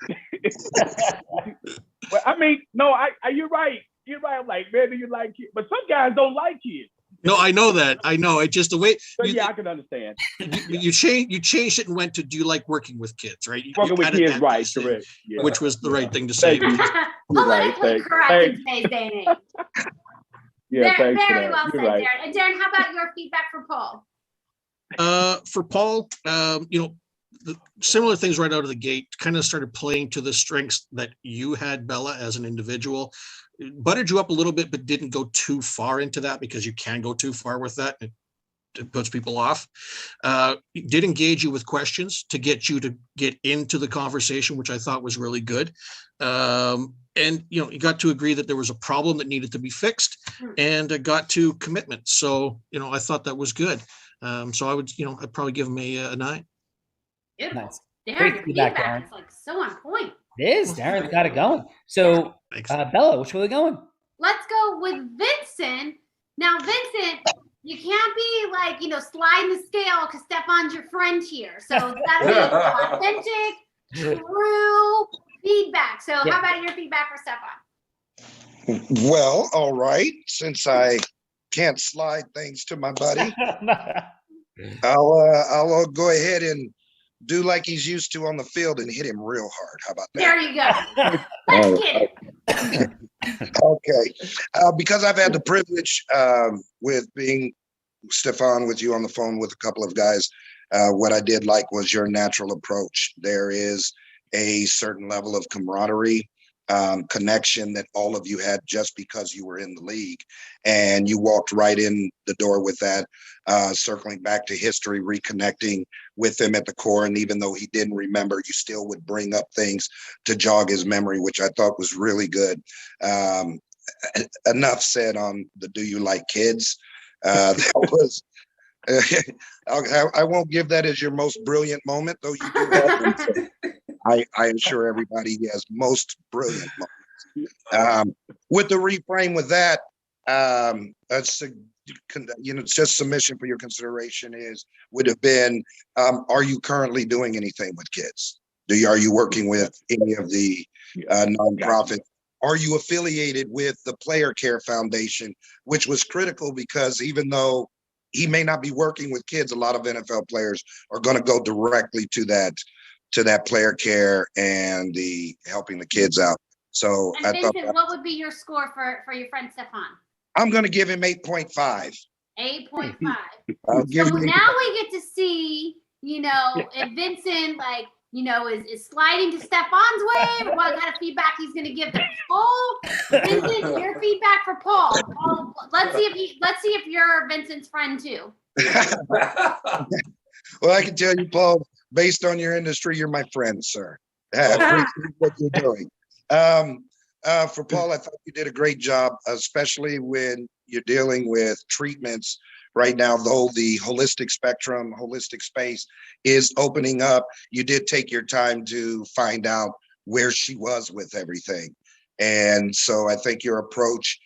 Well, I mean, no. You're right. You're right. I'm like, man, do you like kids? But some guys don't like kids. No, I know that. I know. It's just the way. But yeah, I can understand. You changed it and went to, "Do you like working with kids?" Right? Working with kids, right? Correct. Yeah. Which was the right thing to say. Politically correct in today's day and age. Yeah, very, thanks for very that. well You're said, right. Darren. And Darren, how about your feedback for Paul? For Paul, the similar things right out of the gate. Kind of started playing to the strengths that you had, Bella, as an individual. Buttered you up a little bit, but didn't go too far into that, because you can go too far with that. It puts people off. Did engage you with questions to get you to get into the conversation, which I thought was really good. And you got to agree that there was a problem that needed to be fixed, and got to commitment. So I thought that was good. So I would, I'd probably give him a 9. Beautiful. Nice. Darren, Great your feedback, feedback Darren. is like so on point. It is. Darren's got it going. So, Bella, which way are we going? Let's go with Vincent. Now, Vincent, you can't be like, sliding the scale because Stefan's your friend here. So it's got to be authentic, true feedback. So how about your feedback for Stefan? Well, all right. Since I can't slide things to my buddy, I'll go ahead and do like he's used to on the field and hit him real hard. How about that? There you go. Let's get it. Okay. Because I've had the privilege with being, Stefan, with you on the phone with a couple of guys, what I did like was your natural approach. There is a certain level of camaraderie, connection that all of you had just because you were in the league, and you walked right in the door with that, circling back to history, reconnecting with him at the core. And even though he didn't remember, you still would bring up things to jog his memory, which I thought was really good. Enough said on the "Do you like kids?" That was I won't give that as your most brilliant moment, though you do have them. So I assure everybody he has most brilliant moments. With the reframe with that, just submission for your consideration would have been, are you currently doing anything with kids? Are you working with any of the nonprofits? Are you affiliated with the Player Care Foundation, which was critical because even though he may not be working with kids, a lot of NFL players are going to go directly to that player care and the helping the kids out. So and Vincent, what would be your score for your friend Stefan? I'm going to give him 8.5. 8.5. So now we get to see, if Vincent is sliding to Stefan's way, or what kind of feedback he's going to give to Paul. Vincent, your feedback for Paul. Paul, let's see if you're Vincent's friend too. Well, I can tell you, Paul, based on your industry, you're my friend, sir. I appreciate what you're doing. For Paul, I thought you did a great job, especially when you're dealing with treatments right now. Though the holistic spectrum, holistic space is opening up, you did take your time to find out where she was with everything. And so I think your approach,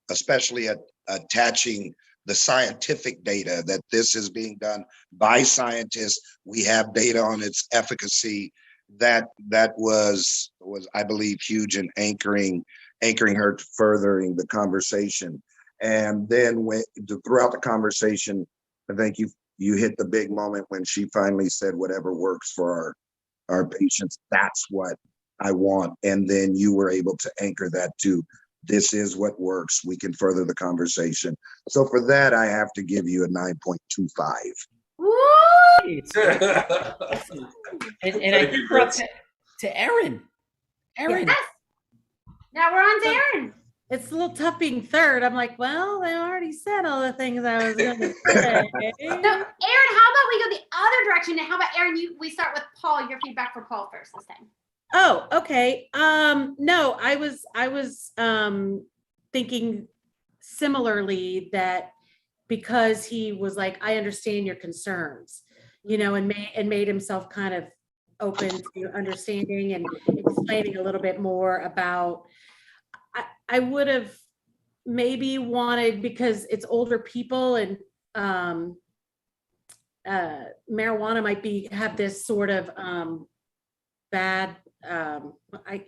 especially at attaching the scientific data that this is being done by scientists, we have data on its efficacy. That was I believe huge in anchoring her, furthering the conversation. And then throughout the conversation, I think you hit the big moment when she finally said, "Whatever works for our patients, that's what I want." And then you were able to anchor that to, "This is what works. We can further the conversation." So for that, I have to give you a 9.25. And I think we're up to Erin. Erin. Yes. Now we're on to Erin. It's a little tough being third. I'm like, well, I already said all the things I was going to say. So, Erin, how about we go the other direction? And how about Erin? We start with Paul. Your feedback for Paul first this time. Oh, okay. No, I was thinking similarly that because he was like, I understand your concerns, and made himself kind of open to understanding and explaining a little bit more about. I would have maybe wanted, because it's older people and marijuana might have this sort of bad, I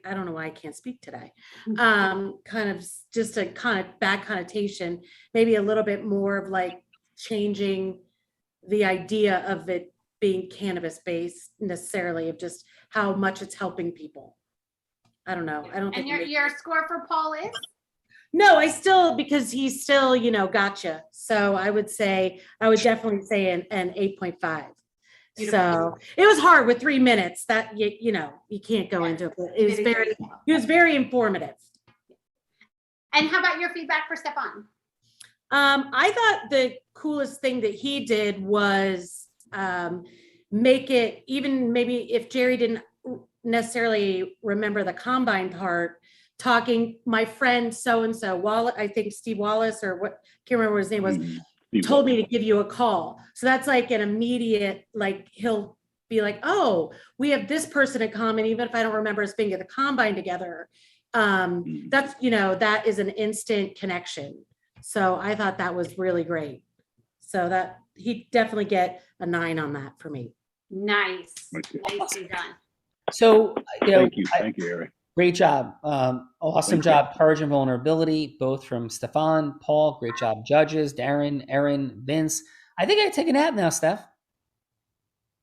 don't know why I can't speak today, kind of just a kind of bad connotation, maybe a little bit more of like changing the idea of it being cannabis based necessarily, of just how much it's helping people. I don't know. I don't think. And your score for Paul is? No, because he's still, gotcha. So I would definitely say an 8.5. So it was hard with 3 minutes that, you can't go into it. He was very informative. And how about your feedback for Stefan? I thought the coolest thing that he did was make it, even maybe if Jerry didn't necessarily remember the combine part, talking, my friend so-and-so, I think Steve Wallace, or what, can't remember what his name was, told me to give you a call. So that's like an immediate, like, he'll be like, oh, we have this person in common, even if I don't remember us being at the combine together. That's, that is an instant connection. So I thought that was really great. So that he'd definitely get a 9 on that for me. Nice. Nicely done. So, thank you, Eric. Great job. Awesome job. Courage and vulnerability, both from Stefan, Paul. Great job, judges, Darren, Erin, Vince. I think I take a nap now, Steph.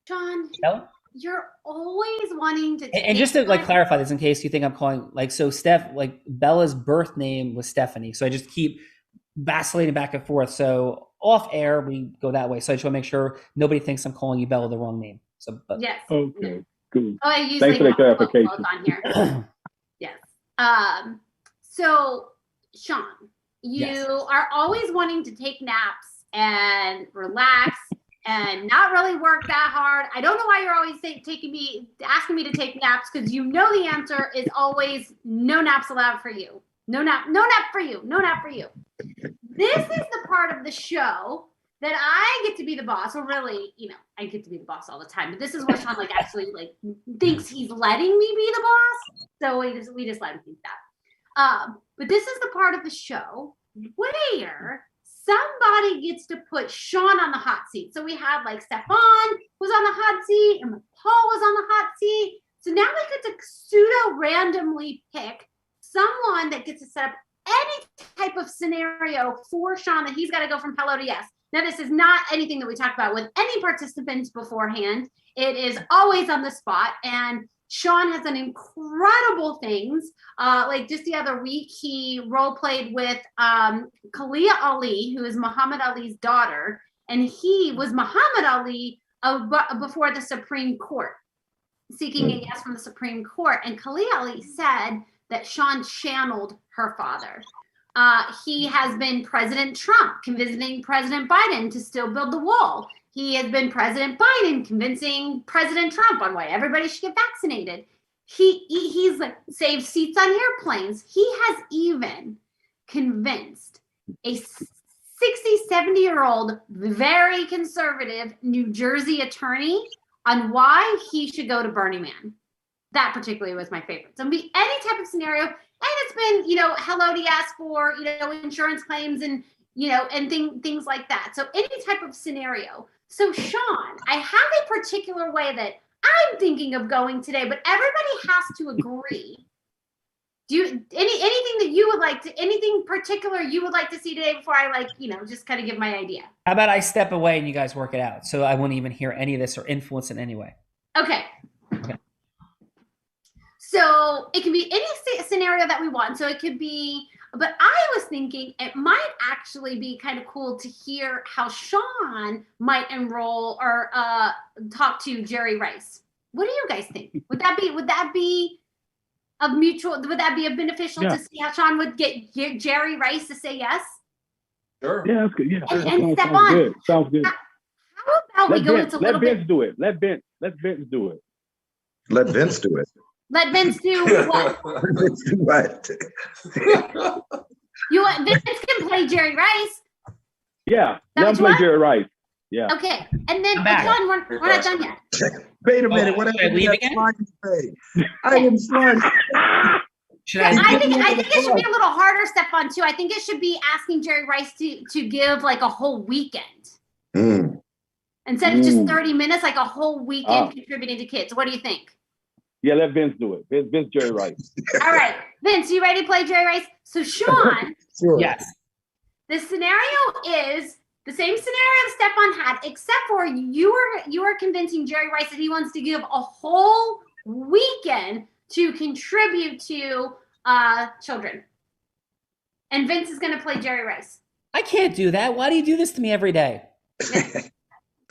John, you're always wanting to. And just to clarify this, in case you think I'm calling, so Steph, Bella's birth name was Stephanie. So I just keep vacillating back and forth. So off air, we go that way. So I just want to make sure nobody thinks I'm calling you Bella the wrong name. So, yes. Okay. Cool. Oh, I usually Thanks for the clarification. On here. Yes. So Sean, you are always wanting to take naps and relax and not really work that hard. I don't know why you're always asking me to take naps, because the answer is always no naps allowed for you. No nap for you. No nap for you. This is the part of the show that I get to be the boss. Or really, I get to be the boss all the time. But this is where Sean actually thinks he's letting me be the boss. So we just let him think that. But this is the part of the show where somebody gets to put Sean on the hot seat. So we have Stefan was on the hot seat and Paul was on the hot seat. So now we get to pseudo randomly pick someone that gets to set up any type of scenario for Sean that he's got to go from hello to yes. Now, this is not anything that we talk about with any participants beforehand. It is always on the spot. And Sean has done incredible things. Just the other week, he role played with Kalia Ali, who is Muhammad Ali's daughter. And he was Muhammad Ali before the Supreme Court, seeking a yes from the Supreme Court. And Kalia Ali said that Sean channeled her father. He has been President Trump convincing President Biden to still build the wall. He has been President Biden convincing President Trump on why everybody should get vaccinated. He's saved seats on airplanes. He has even convinced a 60, 70-year-old, very conservative New Jersey attorney on why he should go to Burning Man. That particularly was my favorite. So be any type of scenario. And it's been, hello to yes for, insurance claims and, and things like that. So any type of scenario. So Sean, I have a particular way that I'm thinking of going today, but everybody has to agree. Do you, anything that you would anything particular you would like to see today before I just kind of give my idea? How about I step away and you guys work it out, so I wouldn't even hear any of this or influence in any way? Okay. So it can be any scenario that we want. So it could be, but I was thinking it might actually be kind of cool to hear how Sean might enroll or talk to Jerry Rice. What do you guys think? Would that be of mutual? Would that be a beneficial to see how Sean would get Jerry Rice to say yes? Sure. Yeah, that's good. Yeah, And sounds Stephon, good. Sounds good. How about we go into a little bit? Let Vince do it. Let Vince do it. Let Vince do it. Let Vince do what? Vince do what? Vince can play Jerry Rice. Yeah, let him play Jerry Rice. Yeah. Okay, and then Sean, we're not done yet. Wait a minute. What happened to that sliding thing? I didn't slide. I think it should be a little harder, Stephon, too. I think it should be asking Jerry Rice to give like a whole weekend. Instead of just 30 minutes, like a whole weekend contributing to kids. What do you think? Yeah, let Vince do it. Vince Jerry Rice. All right. Vince, you ready to play Jerry Rice? So Sean, Sure. Yes. the scenario is the same scenario Stephon had, except for you are convincing Jerry Rice that he wants to give a whole weekend to contribute to children. And Vince is going to play Jerry Rice. I can't do that. Why do you do this to me every day? Yes.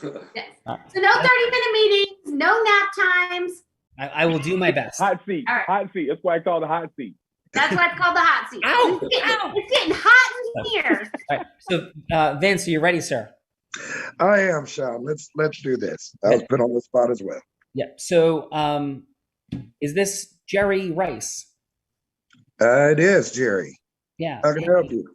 So no 30-minute meetings, no nap times. I will do my best. Hot seat. All right. Hot seat. That's why I call it the hot seat. That's why it's called the hot seat. Ow! It's getting hot in here. All right. So, Vince, are you ready, sir? I am, Sean. Let's do this. I was put on the spot as well. Yeah. So, is this Jerry Rice? It is, Jerry. Yeah. How can I help you?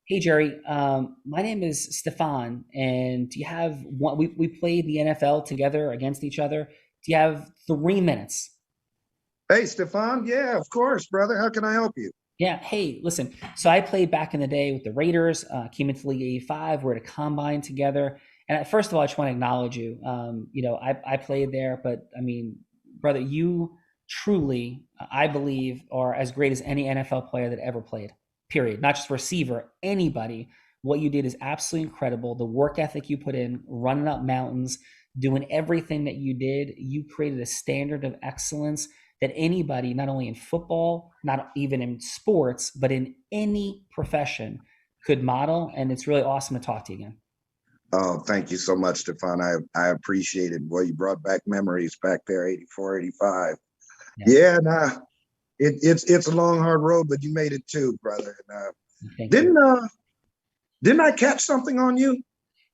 Hey, Jerry. My name is Stephon, and do you have one? We played the NFL together against each other. Do you have 3 minutes? Hey, Stephon. Yeah, of course, brother. How can I help you? Yeah. Hey, listen. So I played back in the day with the Raiders. Came into the League '85. We're at a combine together. And first of all, I just want to acknowledge you. I played there, but I mean, brother, you truly, I believe, are as great as any NFL player that ever played. Period. Not just receiver, anybody. What you did is absolutely incredible. The work ethic you put in, running up mountains, doing everything that you did, you created a standard of excellence that anybody, not only in football, not even in sports, but in any profession could model. And it's really awesome to talk to you again. Oh, thank you so much, Stephon. I appreciate it. Boy, you brought back memories back there, 84, 85. Yeah, nah. It's a long, hard road, but you made it too, brother. Didn't I catch something on you?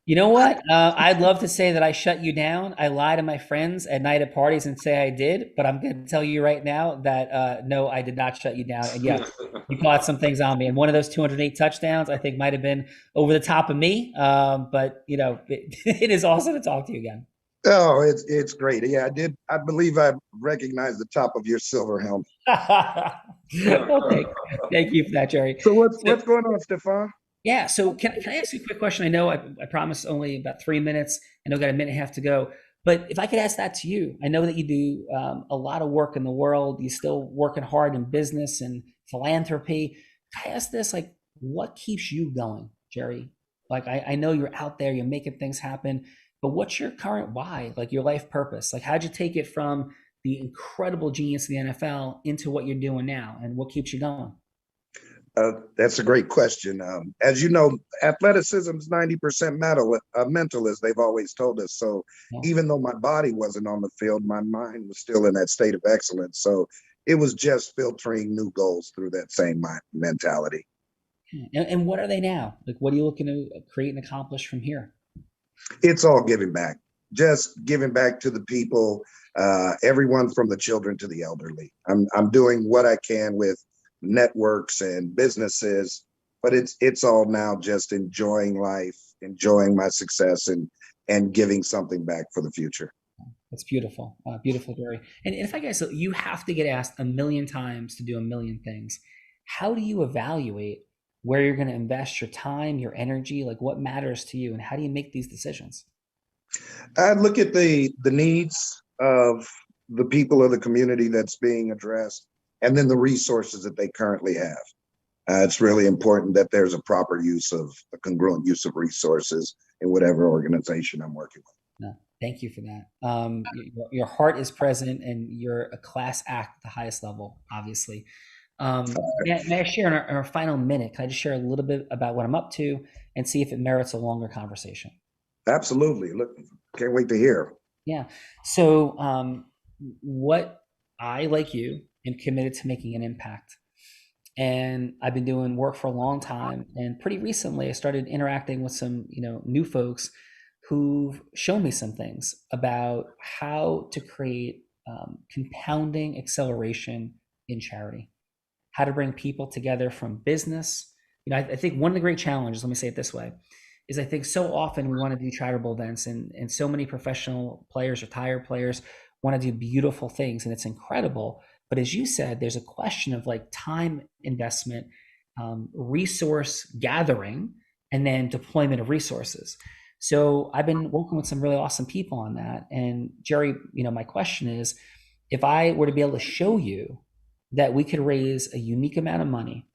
You know what? I'd love to say that I shut you down. I lie to my friends at night at parties and say I did, but I'm going to tell you right now that no, I did not shut you down. And yeah, you caught some things on me. And one of those 208 touchdowns, I think, might have been over the top of me. But it is awesome to talk to you again. Oh, it's great. Yeah, I did. I believe I recognized the top of your silver helmet. Okay. Thank you for that, Jerry. So what's going on, Stephon? Yeah. So can I ask you a quick question? I know I promised only about 3 minutes. I know I got a minute and a half to go. But if I could ask that to you, I know that you do a lot of work in the world. You're still working hard in business and philanthropy. Can I ask this, like, what keeps you going, Jerry? Like, I know you're out there, you're making things happen. But what's your current why, like your life purpose? Like, how'd you take it from the incredible genius of the NFL into what you're doing now? And what keeps you going? That's a great question. As you know, athleticism is 90% mental, as they've always told us. So even though my body wasn't on the field, my mind was still in that state of excellence. So it was just filtering new goals through that same mentality. And what are they now? Like, what are you looking to create and accomplish from here? It's all giving back, just giving back to the people, everyone from the children to the elderly. I'm doing what I can with networks and businesses, but it's all now just enjoying life, enjoying my success, and giving something back for the future. That's beautiful. Beautiful, Jerry. And if I guess you have to get asked 1,000,000 times to do 1,000,000 things, how do you evaluate where you're going to invest your time, your energy, like what matters to you, and how do you make these decisions? I look at the needs of the people of the community that's being addressed, and then the resources that they currently have. It's really important that there's a proper use of a congruent use of resources in whatever organization I'm working with. No, thank you for that. Your heart is present, and you're a class act at the highest level, obviously. May I share in our final minute? Can I just share a little bit about what I'm up to and see if it merits a longer conversation? Absolutely. Look, can't wait to hear. Yeah. So what I, like you, am committed to making an impact. And I've been doing work for a long time. And pretty recently, I started interacting with some, new folks who've shown me some things about how to create compounding acceleration in charity, how to bring people together from business. I think one of the great challenges, let me say it this way, is I think so often we want to do charitable events, and so many professional players, retired players, want to do beautiful things, and it's incredible. But as you said, there's a question of like time investment, resource gathering, and then deployment of resources. So I've been working with some really awesome people on that. And Jerry, my question is, if I were to be able to show you that we could raise a unique amount of money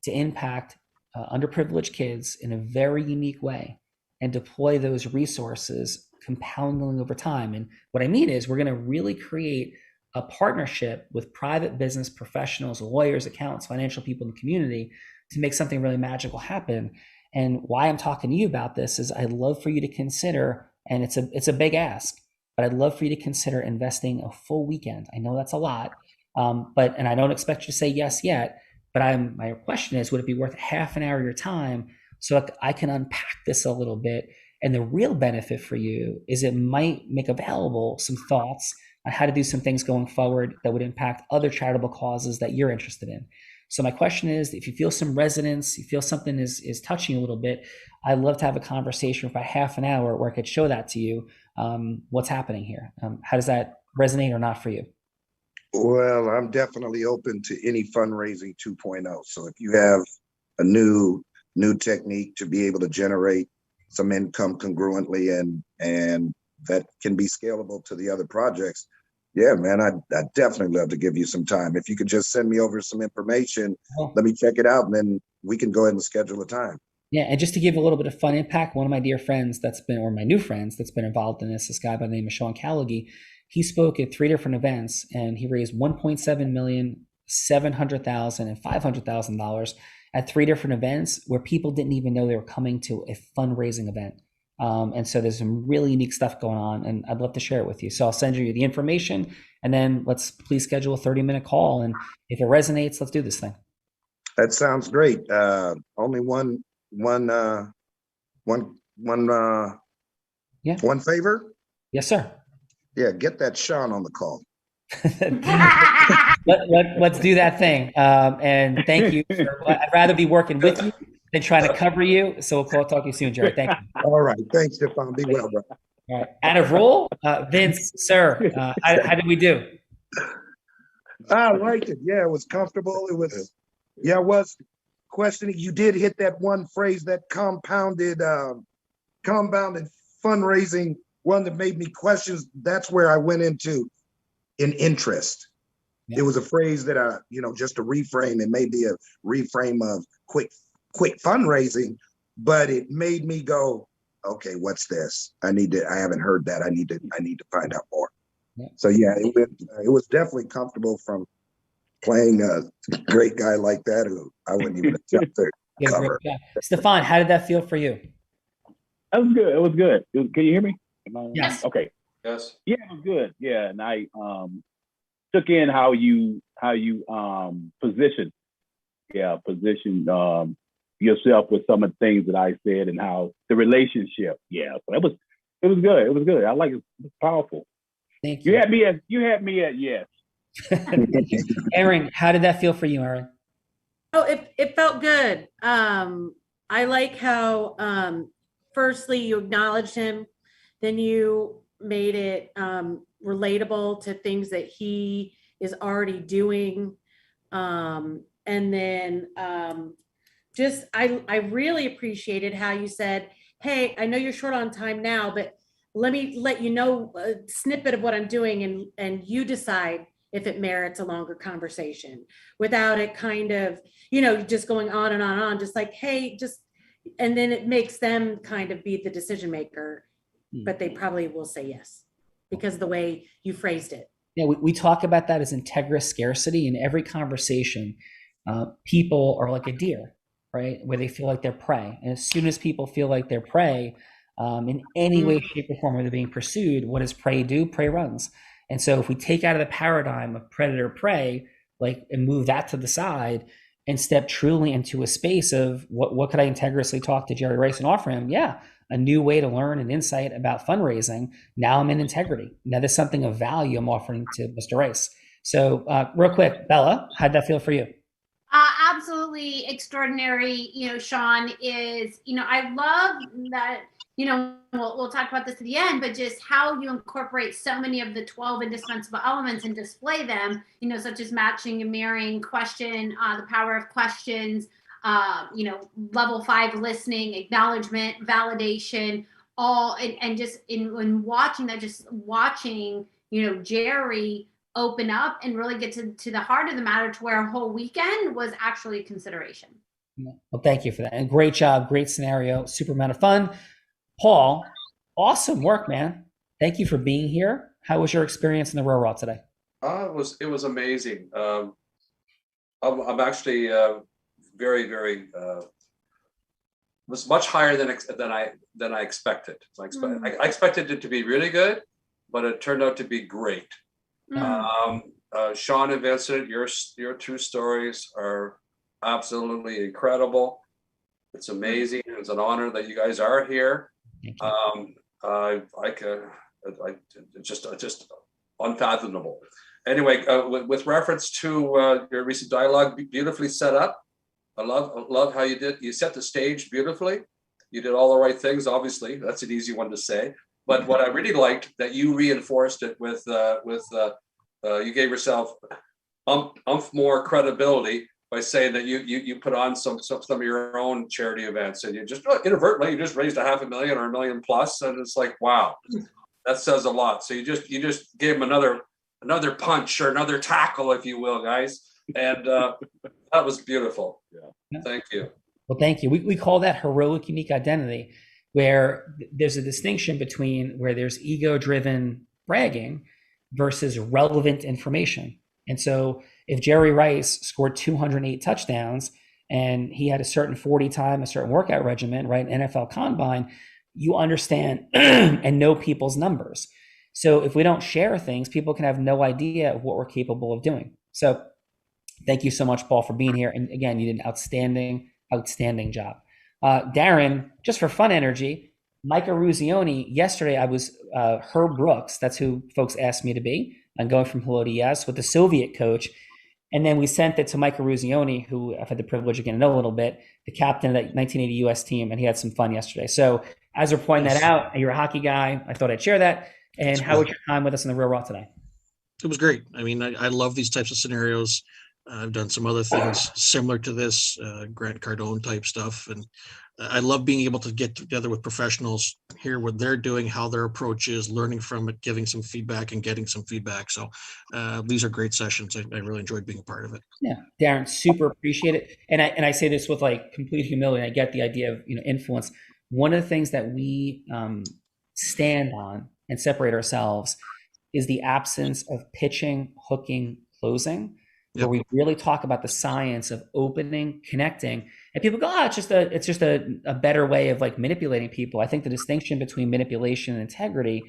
to impact underprivileged kids in a very unique way and deploy those resources compounding over time. And what I mean is we're going to really create a partnership with private business professionals, lawyers, accountants, financial people in the community to make something really magical happen. And why I'm talking to you about this is I'd love for you to consider, and it's a big ask, but I'd love for you to consider investing a full weekend. I know that's a lot, and I don't expect you to say yes yet, but my question is, would it be worth half an hour of your time so that I can unpack this a little bit? And the real benefit for you is it might make available some thoughts on how to do some things going forward that would impact other charitable causes that you're interested in. So my question is, if you feel some resonance, you feel something is touching a little bit, I'd love to have a conversation for about half an hour where I could show that to you, what's happening here. How does that resonate or not for you? Well, I'm definitely open to any fundraising 2.0. So if you have a new technique to be able to generate some income congruently and that can be scalable to the other projects, yeah, man, I'd definitely love to give you some time. If you could just send me over some information, let me check it out, and then we can go ahead and schedule a time. Yeah, and just to give a little bit of fun impact, one of my dear friends or my new friends that's been involved in this guy by the name of Sean Callaghy, he spoke at 3 different events, and he raised $1.7 million, $700,000, and $500,000 at 3 different events where people didn't even know they were coming to a fundraising event. And so there's some really unique stuff going on, and I'd love to share it with you. So I'll send you the information, and then let's please schedule a 30-minute call. And if it resonates, let's do this thing. That sounds great. Only one favor. Yes, sir. Yeah, get that Sean on the call. Let's do that thing. And thank you. I'd rather be working with you than trying to cover you. So we'll talk to you soon, Jerry. Thank you. All right. Thanks, Stefan. Be well, bro. All right. Out of roll, Vince, sir, how did we do? I liked it. Yeah, it was comfortable. It was questioning. You did hit that one phrase, that compounded fundraising, one that made me question. That's where I went into an interest. Yeah. It was a phrase that just a reframe. It may be a reframe of quick fundraising, but it made me go, okay, what's this? I haven't heard that. I need to find out more. Yeah. So yeah, it was definitely comfortable from playing a great guy like that who I wouldn't even attempt to cover. Stefan, how did that feel for you? That was good. It was good. Can you hear me? Yes. Okay. Yes. Yeah, it was good. Yeah, and I took in how you positioned yourself with some of the things that I said and how the relationship. Yeah, so it was good. It was good. I like it. It was powerful. Thank you. You had me at yes. Erin, how did that feel for you, Erin? Oh, it felt good. I like how firstly you acknowledged him, then you made it relatable to things that he is already doing, and then I really appreciated how you said, hey, I know you're short on time now, but let me let you know a snippet of what I'm doing, and you decide if it merits a longer conversation without it kind of, just going on and on, just like, hey, and then it makes them kind of be the decision maker, but they probably will say yes because of the way you phrased it. Yeah, we talk about that as integrous scarcity in every conversation. People are like a deer, right? Where they feel like they're prey. And as soon as people feel like they're prey, in any way, shape, or form, where they're being pursued, what does prey do? Prey runs. And so if we take out of the paradigm of predator prey, like, and move that to the side and step truly into a space of what could I integriously talk to Jerry Rice and offer him? Yeah, a new way to learn and insight about fundraising. Now I'm in integrity. Now there's something of value I'm offering to Mr. Rice. So real quick, Bella, how'd that feel for you? Absolutely extraordinary. Sean is, I love that, we'll talk about this at the end, but just how you incorporate so many of the 12 indispensable elements and display them, such as matching and marrying, question, the power of questions, level 5 listening, acknowledgement, validation, all, and just in watching that, just watching, Jerry open up and really get to the heart of the matter, to where a whole weekend was actually a consideration. Well, thank you for that. And great job. Great scenario. Super amount of fun. Paul, awesome work, man. Thank you for being here. How was your experience in the raw today? It was amazing. I'm actually very, very was much higher than I expected. I expected it to be really good, but it turned out to be great. Sean and Vincent, your two stories are absolutely incredible. It's amazing. It's an honor that you guys are here. It's just unfathomable. Anyway, with reference to your recent dialogue, beautifully set up. I love how you set the stage beautifully. You did all the right things. Obviously, that's an easy one to say. But what I really liked, that you reinforced it with you gave yourself more credibility by saying that you put on some of your own charity events, and you just inadvertently raised $500,000 or $1 million plus, and it's like, wow, that says a lot. So you just gave them another punch or another tackle, if you will, guys, and that was beautiful. Yeah, thank you. Well, thank you. We call that heroic unique identity, where there's a distinction between where there's ego-driven bragging versus relevant information. And so if Jerry Rice scored 208 touchdowns and he had a certain 40 time, a certain workout regimen, right, NFL combine, you understand and know people's numbers. So if we don't share things, people can have no idea of what we're capable of doing. So thank you so much, Paul, for being here. And again, you did an outstanding job. Darren, just for fun energy, Micah Ruzioni, yesterday I was Herb Brooks, that's who folks asked me to be. I'm going from hello to yes with the Soviet coach. And then we sent it to Micah Ruzioni, who I've had the privilege of getting to know a little bit, the captain of that 1980 US team, and he had some fun yesterday. So as we're pointing that out, you're a hockey guy, I thought I'd share that. And how was your time with us in the Real Raw today? It was great. I mean, I love these types of scenarios. I've done some other things similar to this, Grant Cardone type stuff. And I love being able to get together with professionals, hear what they're doing, how their approach is, learning from it, giving some feedback and getting some feedback. So these are great sessions. I really enjoyed being a part of it. Yeah, Darren, super appreciate it. And I say this with like complete humility. I get the idea of, influence. One of the things that we stand on and separate ourselves is the absence of pitching, hooking, closing. Where we really talk about the science of opening, connecting, and people go, it's just a better way of like manipulating people. I think the distinction between manipulation and integrity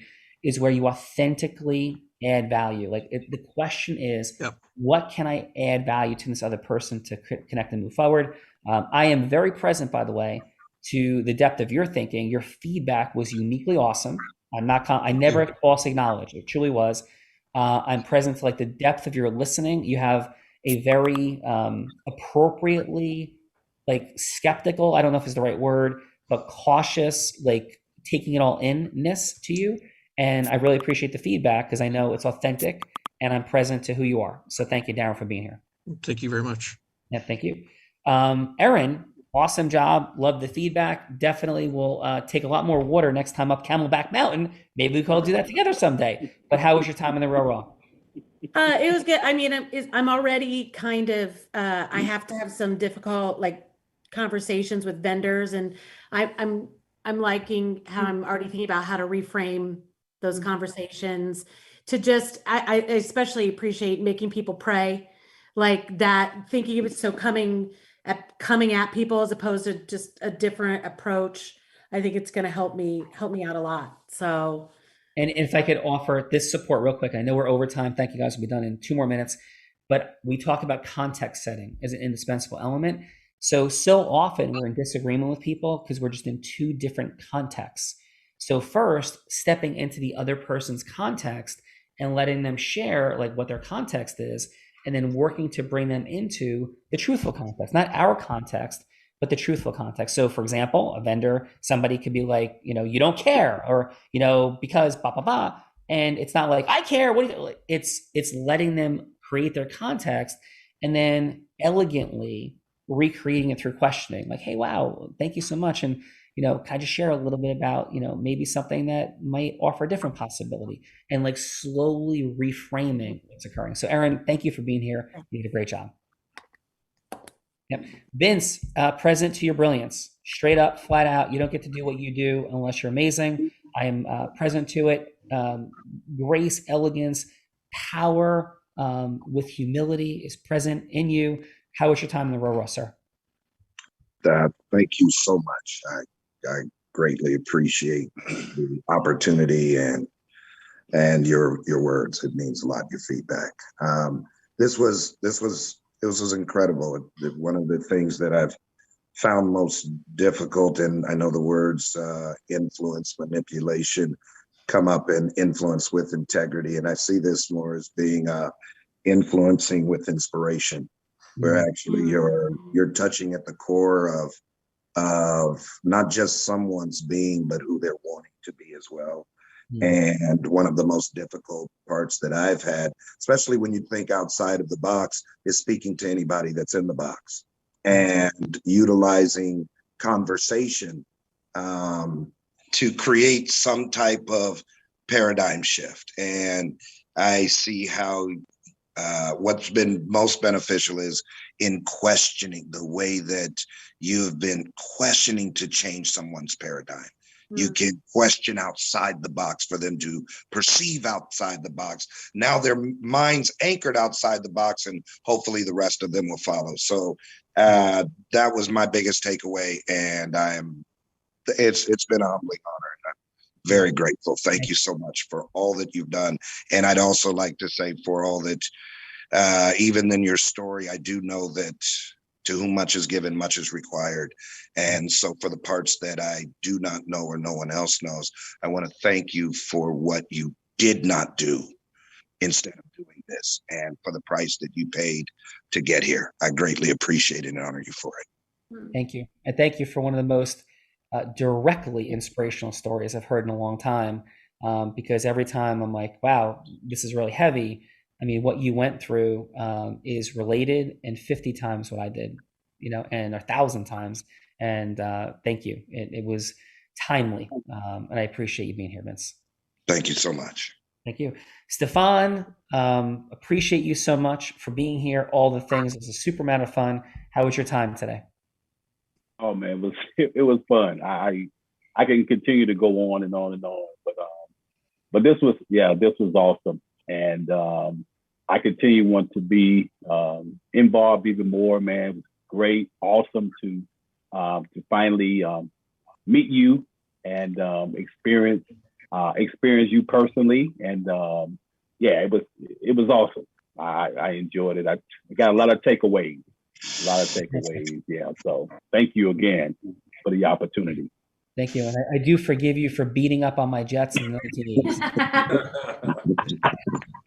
is where you authentically add value. Like the question is, what can I add value to this other person to connect and move forward? I am very present, by the way, to the depth of your thinking. Your feedback was uniquely awesome. I never false acknowledge. It truly was. I'm present to like the depth of your listening. You have a very appropriately like skeptical, I don't know if it's the right word, but cautious, like taking it all in-ness to you. And I really appreciate the feedback because I know it's authentic and I'm present to who you are. So thank you, Darren, for being here. Thank you very much. Yeah, thank you. Erin, awesome job. Love the feedback. Definitely will take a lot more water next time up Camelback Mountain. Maybe we can all do that together someday. But how was your time in the Raw? It was good. I mean, I'm already kind of, I have to have some difficult like conversations with vendors, and I'm liking how I'm already thinking about how to reframe those conversations to just, I especially appreciate making people pray like that, thinking of it. So coming at people as opposed to just a different approach. I think it's going to help me out a lot. So And if I could offer this support real quick, I know we're over time. Thank you guys. We'll be done in 2 more minutes. But we talk about context setting as an indispensable element. So often we're in disagreement with people because we're just in 2 different contexts. So first, stepping into the other person's context and letting them share like what their context is, and then working to bring them into the truthful context, not our context, but the truthful context. So for example, a vendor, somebody could be like, you don't care, or, because blah, blah, blah. And it's not like, I care. What do you, it's letting them create their context and then elegantly recreating it through questioning, like, hey, wow, thank you so much. And, can I just share a little bit about, maybe something that might offer a different possibility, and like slowly reframing what's occurring. So Erin, thank you for being here. You did a great job. Yep. Vince, present to your brilliance, straight up, flat out. You don't get to do what you do unless you're amazing. I am present to it. Grace, elegance, power with humility is present in you. How was your time in the row, sir? Thank you so much. I greatly appreciate the opportunity and your words. It means a lot. Your feedback. This was incredible. One of the things that I've found most difficult, and I know the words influence, manipulation come up in influence with integrity, and I see this more as being influencing with inspiration, where actually you're touching at the core of not just someone's being, but who they're wanting to be as well. And one of the most difficult parts that I've had, especially when you think outside of the box, is speaking to anybody that's in the box and utilizing conversation to create some type of paradigm shift. And I see how what's been most beneficial is in questioning the way that you've been questioning to change someone's paradigm. You can question outside the box for them to perceive outside the box. Now their mind's anchored outside the box, and hopefully the rest of them will follow. So that was my biggest takeaway, and it's been a humbling honor. And I'm very grateful. Thank you so much for all that you've done. And I'd also like to say, for all that, even in your story, I do know that to whom much is given, much is required. And so for the parts that I do not know or no one else knows, I want to thank you for what you did not do instead of doing this, and for the price that you paid to get here. I greatly appreciate it and honor you for it. Thank you. And thank you for one of the most directly inspirational stories I've heard in a long time, because every time I'm like, wow, this is really heavy. I mean, what you went through is related, and 50 times what I did, and 1,000 times. And thank you. It was timely. And I appreciate you being here, Vince. Thank you so much. Thank you. Stefan, appreciate you so much for being here. All the things. It was a super amount of fun. How was your time today? Oh man, it was fun. I can continue to go on and on and on, but this was awesome. And I want to be involved even more, man. It was great, awesome to finally meet you and experience you personally. And it was awesome. I enjoyed it. I got a lot of takeaways. Yeah. So thank you again for the opportunity. Thank you. And I do forgive you for beating up on my Jets in the 1980s.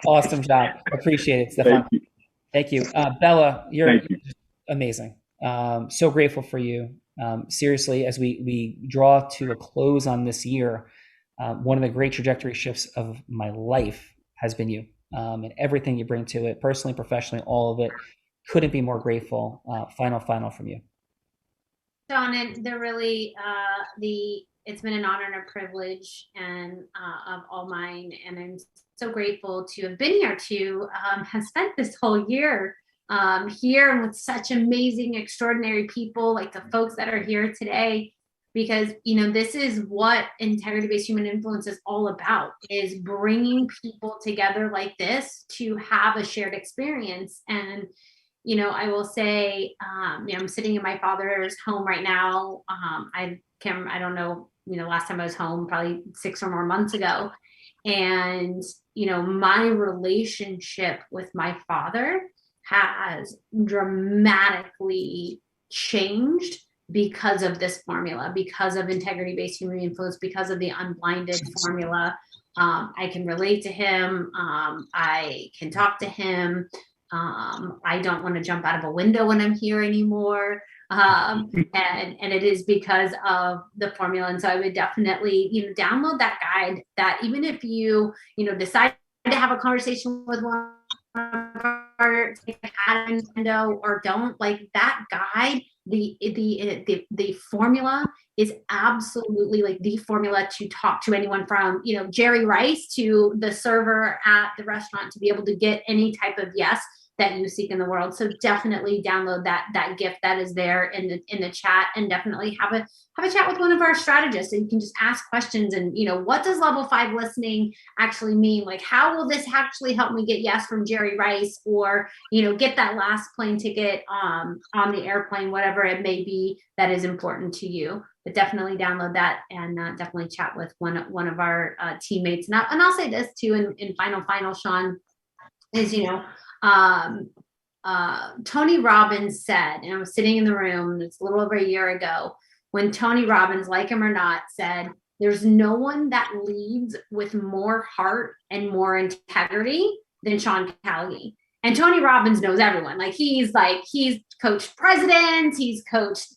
Awesome job. Appreciate it, Stefan. Thank you. Bella, you're amazing. So grateful for you. Seriously, as we draw to a close on this year, one of the great trajectory shifts of my life has been you, and everything you bring to it, personally, professionally, all of it. Couldn't be more grateful. Final from you. John, and it's been an honor and a privilege, and of all mine, and I'm so grateful to have been here, to have spent this whole year here, and with such amazing, extraordinary people like the folks that are here today, because this is what integrity-based human influence is all about, is bringing people together like this to have a shared experience. And I will say, I'm sitting in my father's home right now. I don't know, last time I was home, probably 6 or more months ago. And, my relationship with my father has dramatically changed because of this formula, because of integrity-based human influence, because of the Unblinded formula. I can relate to him. I can talk to him. I don't want to jump out of a window when I'm here anymore. And it is because of the formula. And so I would definitely, download that guide, that even if you, decide to have a conversation with one or or don't, like that guide, the formula is absolutely like the formula to talk to anyone from, Jerry Rice to the server at the restaurant to be able to get any type of yes that you seek in the world. So definitely download that gift that is there in the chat, and definitely have a chat with one of our strategists, and you can just ask questions. And what does level 5 listening actually mean? Like, how will this actually help me get yes from Jerry Rice, or get that last plane ticket on the airplane, whatever it may be that is important to you. But definitely download that, and definitely chat with one of our teammates. And I'll say this too in final, Sean, is Tony Robbins said, and I was sitting in the room, it's a little over a year ago, when Tony Robbins, like him or not, said, there's no one that leads with more heart and more integrity than Sean Callagy. And Tony Robbins knows everyone. He's coached presidents, he's coached,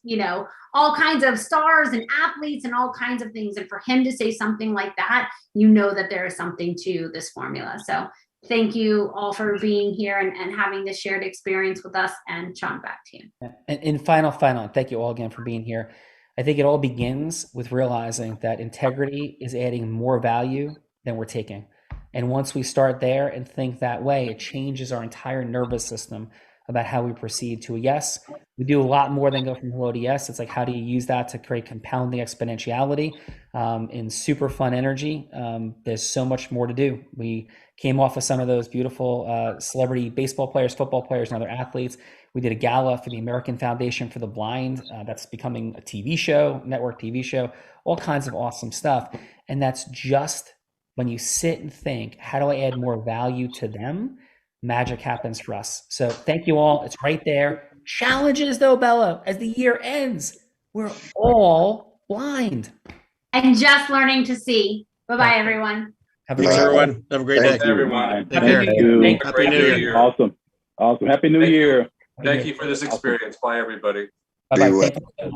all kinds of stars and athletes and all kinds of things. And for him to say something like that, that there is something to this formula. So thank you all for being here and having this shared experience with us. And Sean, back to you. And final, thank you all again for being here. I think it all begins with realizing that integrity is adding more value than we're taking. And once we start there and think that way, it changes our entire nervous system about how we proceed to a yes. We do a lot more than go from hello to yes. It's like, how do you use that to create compounding exponentiality in super fun energy? There's so much more to do. We came off of some of those beautiful celebrity baseball players, football players, and other athletes. We did a gala for the American Foundation for the Blind. That's becoming a TV show, network TV show, all kinds of awesome stuff. And that's just when you sit and think, how do I add more value to them? Magic happens for us. So thank you all. It's right there. Challenges though, Bella, as the year ends, we're all blind. And just learning to see. Bye-bye, everyone. Thanks, everyone. Have a great day. Everyone. Thank you. Happy New Year. Awesome. Happy New Year. Thank you for this experience. Bye, everybody. Bye-bye. Thank you.